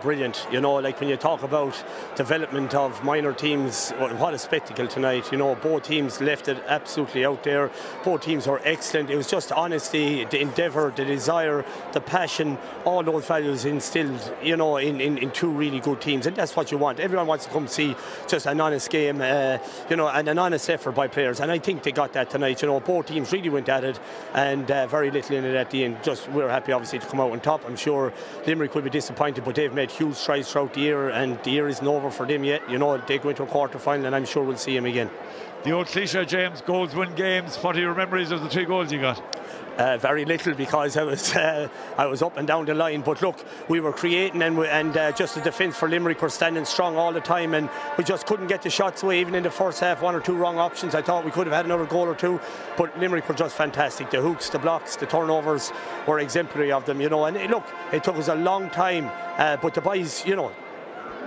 Brilliant. Like when you talk about development of minor teams, what a spectacle tonight. Both teams left it absolutely out there. Both teams were excellent. It was just honesty, the endeavour, the desire, the passion, all those values instilled, in 2 really good teams. And that's what you want. Everyone wants to come see just an honest game, and an honest effort by players. And I think they got that tonight. Both teams really went at it, and very little in it at the end. We're happy, obviously, to come out on top. I'm sure Limerick will be disappointed, but they've made huge strides throughout the year, and the year isn't over for them yet. They go into a quarter-final, and I'm sure we'll see him again. The old cliché, James, goals win games. What are your memories of the 3 goals you got? Very little, because I was up and down the line, but look, we were creating and just the defence for Limerick were standing strong all the time, and we just couldn't get the shots away. Even in the first half, 1 or 2 wrong options. I thought we could have had another goal or 2, but Limerick were just fantastic. The hooks, the blocks, the turnovers were exemplary of them, and look, it took us a long time, but the boys,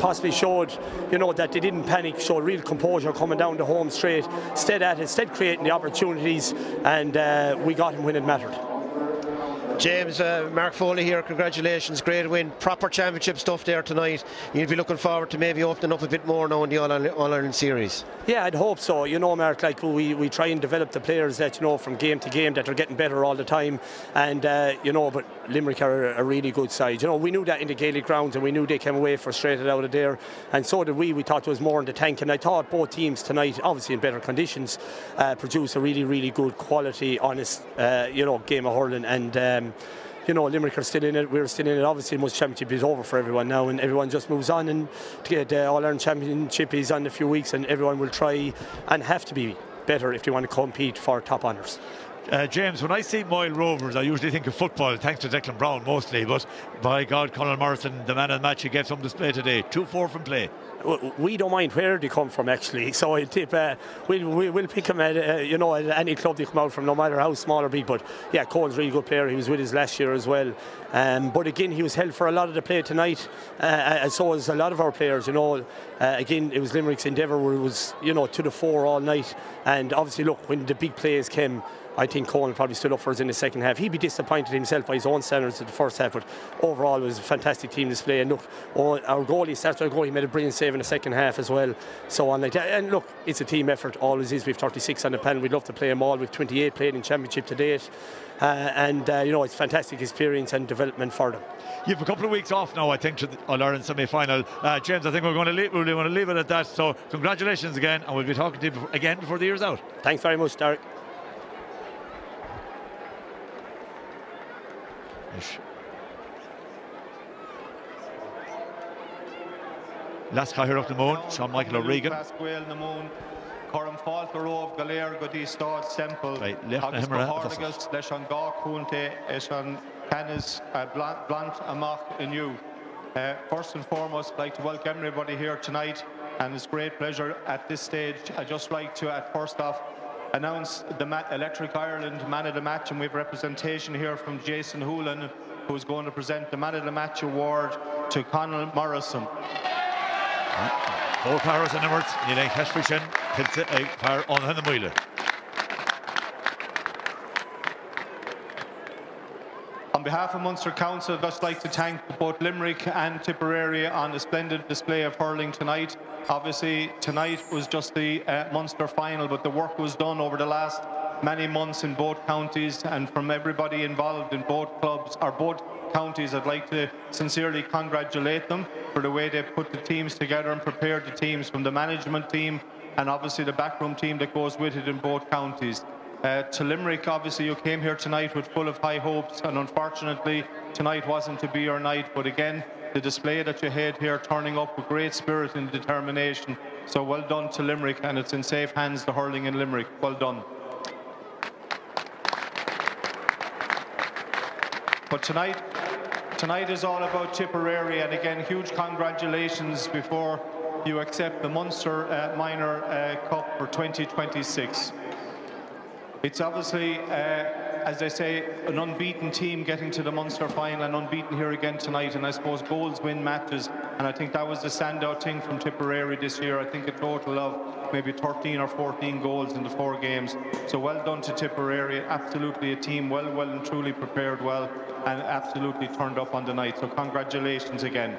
possibly showed, that they didn't panic, showed real composure coming down the home straight, instead creating the opportunities, and we got him when it mattered. James, Mark Foley here, congratulations, great win, proper championship stuff there tonight. You'll be looking forward to maybe opening up a bit more now in the All-Ireland series. Yeah, I'd hope so. Mark, like we try and develop the players that, from game to game, that are getting better all the time, and but Limerick are a really good side. We knew that in the Gaelic grounds, and we knew they came away frustrated out of there, and so did we. We thought there was more in the tank, and I thought both teams tonight, obviously in better conditions, produced a really, really good quality, honest, game of hurling, and Limerick are still in it, we're still in it. Obviously, most championship is over for everyone now, and everyone just moves on, and to get the All-Ireland Championship is on in a few weeks, and everyone will try and have to be better if they want to compete for top honours. James, when I see Moyle Rovers, I usually think of football, thanks to Declan Brown mostly, but by God, Conor Morrison, the man of the match, he gave some display today. 2-4 from play. We don't mind where they come from, actually. So I tip we'll pick him at any club they come out from, no matter how small or big. But yeah, Cole's a really good player. He was with us last year as well. But again, he was held for a lot of the play tonight, and so was a lot of our players. Again, it was Limerick's endeavour where it was to the fore all night. And obviously, look, when the big plays came, I think Cohen probably stood up for us in the second half. He'd be disappointed himself by his own standards in the first half, but overall it was a fantastic team display. And look, our goalie started our goal. He made a brilliant save in the second half as well. So on like that. And look, it's a team effort. Always is. We've 36 on the panel. We'd love to play them all. We've 28 played in championship to date. You know, it's fantastic experience and development for them. You have a couple of weeks off now, I think, to the All-Ireland semi-final. James, I think we're going to leave it at that. So congratulations again, and we'll be talking to you again before the year's out. Thanks very much, Derek. Last guy here up the moon, Sean Michael O'Regan. Coram Falterov, Galer, Godi Staid, Semple, Agus Hardigus, Leshan Garkunte, Eshan Canis, Blant, Amach, and you. First and foremost, I'd like to welcome everybody here tonight, and it's a great pleasure at this stage. I'd just like to, first off, announce the Electric Ireland Man of the Match, and we have representation here from Jason Hoolan, who's going to present the Man of the Match award to Conal Morrison. All cars and numbers, Níl Heshfishin, Pilsa, Fire on the Muile. On behalf of Munster Council, I'd just like to thank both Limerick and Tipperary on the splendid display of hurling tonight. Obviously, tonight was just the Munster final, but the work was done over the last many months in both counties, and from everybody involved in both clubs, or both counties, I'd like to sincerely congratulate them for the way they put the teams together and prepared the teams, from the management team and obviously the backroom team that goes with it in both counties. To Limerick, obviously you came here tonight with full of high hopes, and unfortunately tonight wasn't to be your night, but again, the display that you had here, turning up with great spirit and determination. So well done to Limerick, and it's in safe hands, the hurling in Limerick. Well done. But tonight is all about Tipperary, and again, huge congratulations before you accept the Munster Minor Cup for 2026. It's obviously, as I say, an unbeaten team getting to the Munster final, and unbeaten here again tonight, and I suppose goals win matches, and I think that was the standout thing from Tipperary this year. I think a total of maybe 13 or 14 goals in the 4 games. So well done to Tipperary. Absolutely a team well and truly prepared well, and absolutely turned up on the night. So congratulations again.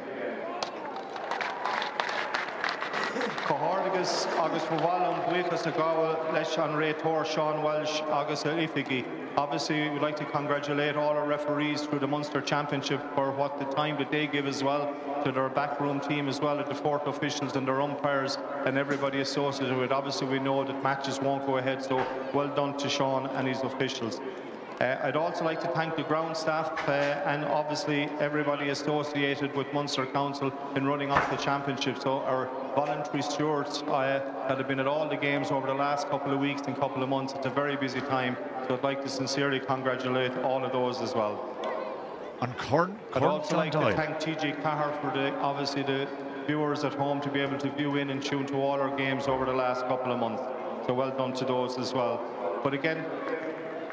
Agus Fawalum, Buikas Agawa, Lesh an Rétor, Sean Welsh, Agus Ifigi. Obviously, we'd like to congratulate all our referees through the Munster Championship for what the time that they give as well, to their backroom team as well, at the fourth officials and their umpires and everybody associated with it. Obviously, we know that matches won't go ahead, so well done to Sean and his officials. I'd also like to thank the ground staff and obviously everybody associated with Munster Council in running off the championship. So our voluntary stewards that have been at all the games over the last couple of weeks and couple of months. It's a very busy time, so I'd like to sincerely congratulate all of those as well. And I'd also like to thank TJ Cahar for obviously the viewers at home to be able to view in and tune to all our games over the last couple of months. So well done to those as well. But again,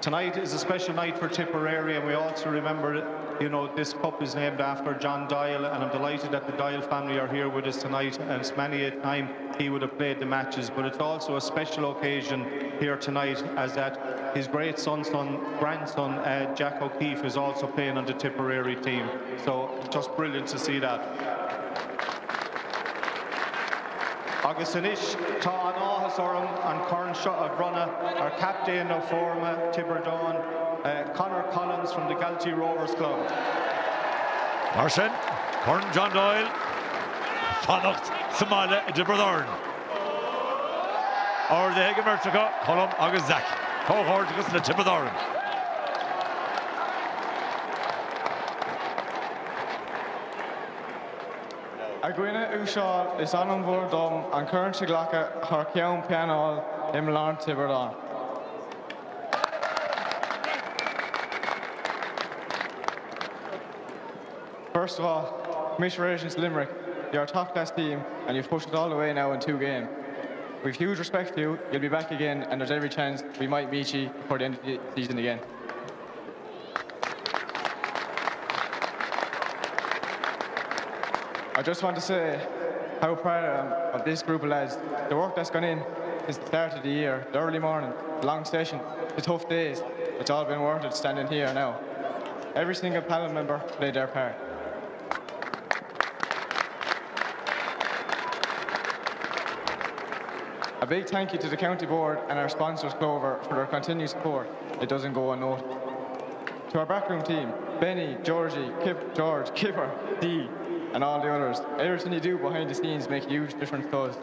tonight is a special night for Tipperary, and we also remember, you know, this cup is named after John Doyle, and I'm delighted that the Doyle family are here with us tonight, and it's many a time he would have played the matches, but it's also a special occasion here tonight, as that his great grandson, Jack O'Keefe, is also playing on the Tipperary team. So just brilliant to see that. Agus Anish, Tá an áthas orm an Corn of Runna, our captain of Forma, Tiberdawn, Conor Collins from the Galtee Rovers Club. Martin, Corn John Doyle, Fannacht, Somala, Tiberdawn. Or the Hegemertica, Colum, Agus Zach. Cohort, Agus the Tiberdawn. Aguina Ushal is an Vordom and current Glaka Harkion Pianol in Milan Tiberdawn. First of all, commiserations Limerick. You're our top class team and you've pushed it all the way now in 2 games. We've huge respect for you, you'll be back again, and there's every chance we might meet you before the end of the season again. I just want to say how proud I am of this group of lads. The work that's gone in since the start of the year, the early morning, the long session, the tough days. It's all been worth it standing here now. Every single panel member played their part. A big thank you to the County Board and our sponsors Craobh for their continued support. It doesn't go unnoticed. To our backroom team, Benny, Georgie, George, Kipper, Dee, and all the others. Everything you do behind the scenes makes a huge difference to us.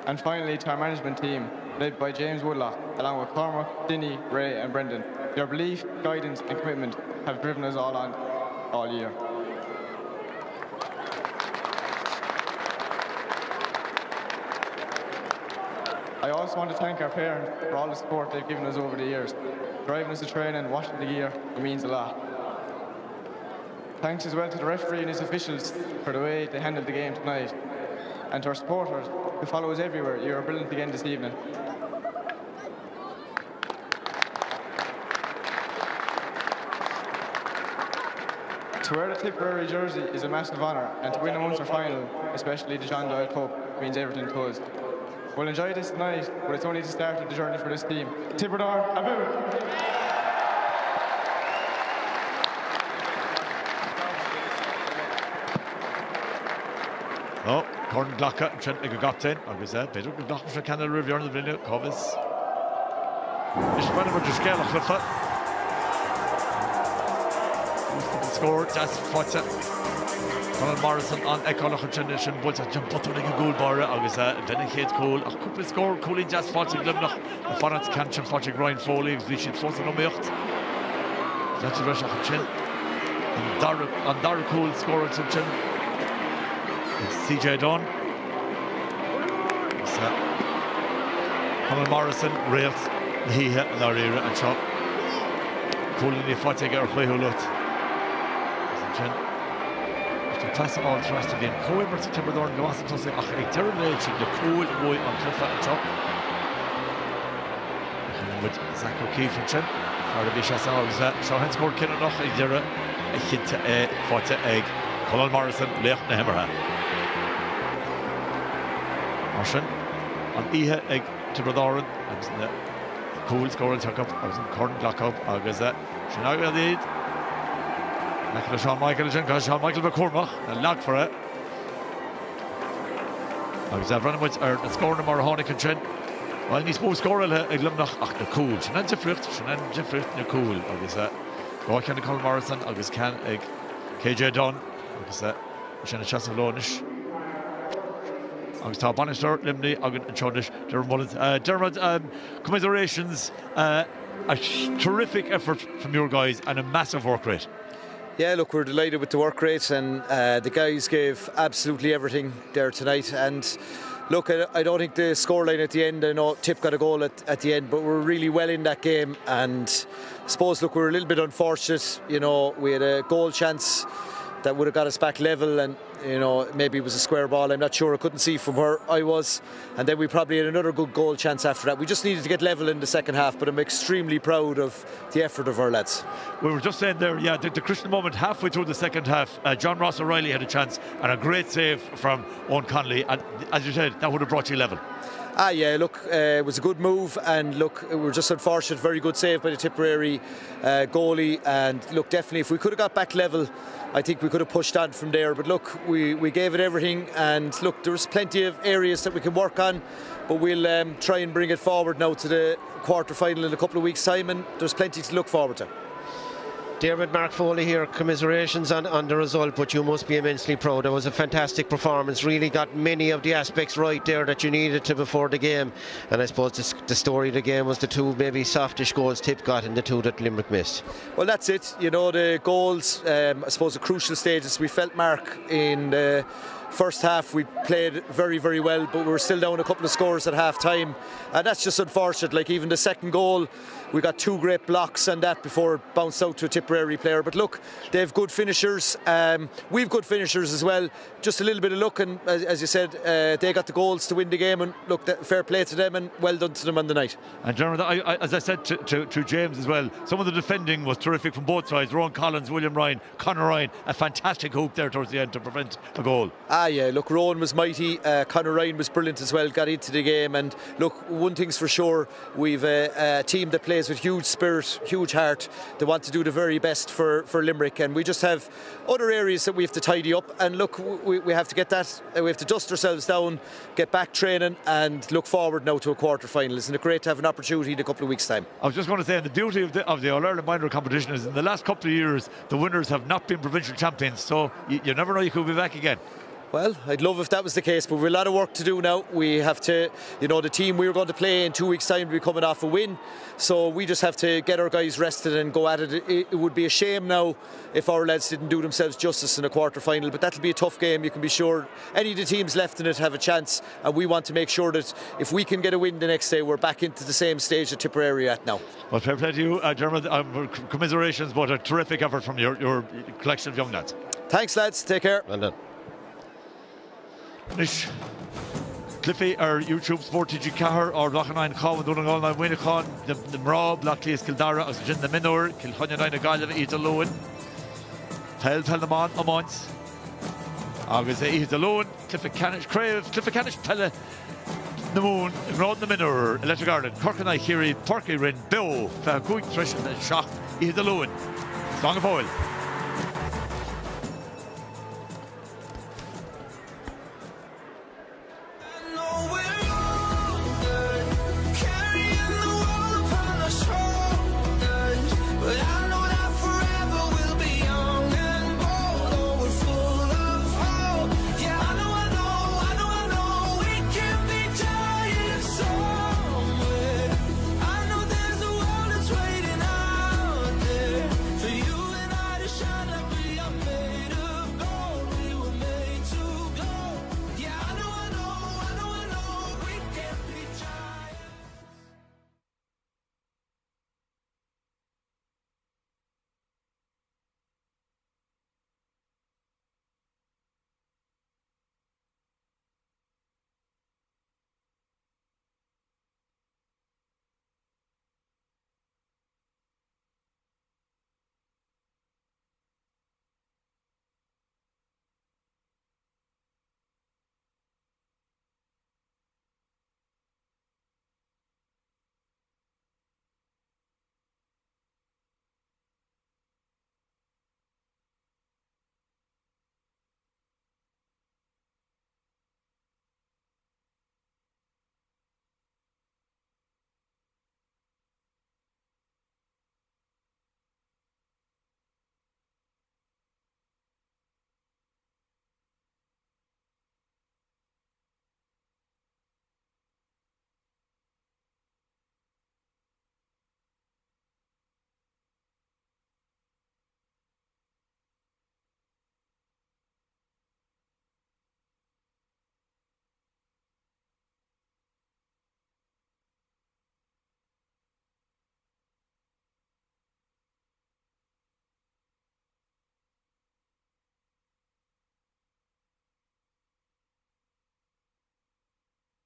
And finally, to our management team, led by James Woodlock, along with Cormac, Dinny, Ray, and Brendan. Your belief, guidance, and commitment have driven us all on all year. I also want to thank our parents for all the support they've given us over the years. Driving us to training, washing the gear, it means a lot. Thanks as well to the referee and his officials for the way they handled the game tonight. And to our supporters who follow us everywhere, you are brilliant again this evening. To wear the Tipperary jersey is a massive honour, and to win a Munster final, especially the John Doyle Cup, means everything to us. We'll enjoy this tonight, but it's only the start of the journey for this team. Tipperary, aboo! Oh, Corn Glocka, Trent Gaptain, agus Pedro Glocka for Canada Rivier in the Brunel, Covis. Is running with the scale of Cliffa. Score, just Fotsa. Conor Morrison on Ecolach and Generation, but a jump button a goal bar, agus Denny Kate Cole, a couple of score, Cooling just Fotsa, Luimneach, a Farrant Canchan, Fotsa, Ryan Foley, Vichy, Fotsa, no Mecht. That's a rush of Chin. And Dara Cole scoring to Chin. CJ Dunn. Conor Morrison, Rails, Hiha, Larira, and Chop. Cooling the Fotsa, Hulut. Class all the rest of the game. Coimbra to Timberdorn, Gawas to say, a terrible age, the cool boy on Cliffa and Chop. With Zach O'Keefe and Chin. Or the Bishas Alves, Shahan scored Kinnoch, a Dara, a hit to a Fotsa egg. Conor Morrison, Lech Nehemmerha. Marshan on Ihe egg Timberdorn. I was in the cool scoring tuck up. I was in Corn Glock up. I was at Shinaga lead. Sean Michael Sean Michael McCormack, a lad for it. I was running with the scoring of hAoine and Trent. Well, he's supposed to score a Luimneach, ach, the cool. Shenan Jeffricht, the cool. I was that. Go can Conor Morrison, I was can KJ Dunn. I was that. Shenan Chassa Lonish. I was top Bannister, Limney, I got Chonish, Dermot, commiserations. A terrific effort from your guys and a massive work rate. Yeah, look, we're delighted with the work rate, and the guys gave absolutely everything there tonight. And look, I don't think the scoreline at the end, I know Tip got a goal at the end, but we're really well in that game. And I suppose, look, we're a little bit unfortunate. You know, we had a goal chance that would have got us back level, and you know, maybe it was a square ball, I'm not sure, I couldn't see from where I was, and then we probably had another good goal chance after that. We just needed to get level in the second half, but I'm extremely proud of the effort of our lads. We were just saying there, yeah, the crucial moment halfway through the second half, John Ross O'Reilly had a chance and a great save from Owen Connolly, and as you said, that would have brought you level. Yeah, look, it was a good move, and look, we were just unfortunate. Very good save by the Tipperary goalie, and look, definitely if we could have got back level, I think we could have pushed on from there. But look, we gave it everything, and look, there's plenty of areas that we can work on, but we'll try and bring it forward now to the quarter final in a couple of weeks' time, and there's plenty to look forward to. Dermot, Mark Foley here, commiserations on the result, but you must be immensely proud. It was a fantastic performance, really got many of the aspects right there that you needed to before the game, and I suppose the story of the game was the two maybe softish goals Tip got and the two that Limerick missed. Well, that's it, you know, the goals, I suppose the crucial stages. We felt, Mark, in the first half we played very, very well, but we were still down a couple of scores at half time, and that's just unfortunate. Like, even the second goal, we got two great blocks and that before it bounced out to a Tipperary player. But look, they have good finishers, we've good finishers as well, just a little bit of luck, and as you said, they got the goals to win the game, and look, fair play to them and well done to them on the night. And General, as I said to James as well, some of the defending was terrific from both sides. Rowan Collins, William Ryan, Conor Ryan, a fantastic hoop there towards the end to prevent a goal. Yeah, look, Rowan was mighty, Conor Ryan was brilliant as well, got into the game, and look, one thing's for sure, we've a team that plays with huge spirit, huge heart. They want to do the very best for Limerick, and we just have other areas that we have to tidy up, and look, we have to get that, we have to dust ourselves down, get back training, and look forward now to a quarter-final. Isn't it great to have an opportunity in a couple of weeks' time? I was just going to say, and the beauty of the All-Ireland minor competition is in the last couple of years, the winners have not been provincial champions, so you never know, you could be back again. Well, I'd love if that was the case, but we've a lot of work to do now. We have to, the team we were going to play in 2 weeks' time will be coming off a win, so we just have to get our guys rested and go at it. It would be a shame now if our lads didn't do themselves justice in a quarter-final, but that'll be a tough game, you can be sure. Any of the teams left in it have a chance, and we want to make sure that if we can get a win the next day, we're back into the same stage that Tipperary are at now. Well, fair play to you, Dermot. Commiserations, but a terrific effort from your collection of young lads. Thanks, lads. Take care. Well done. Nish Cliffy ar YouTube Spórt TG Cahar or Lachanain Craobh and Durlas online Winnicon the Mrab Lachlias Kildara as Jin the Mionúr Kilhunyan a Gallev Éile Lowen Tell the man amongst August Éile Lowen Cliffy Canish Craobh Cliffy Canish Pelle the Moon Rod the Mionúr Electric Ireland Corkanai Kiri Porky Rin Bill Facuit Trish and Shach Éile Lowen Song of Oil.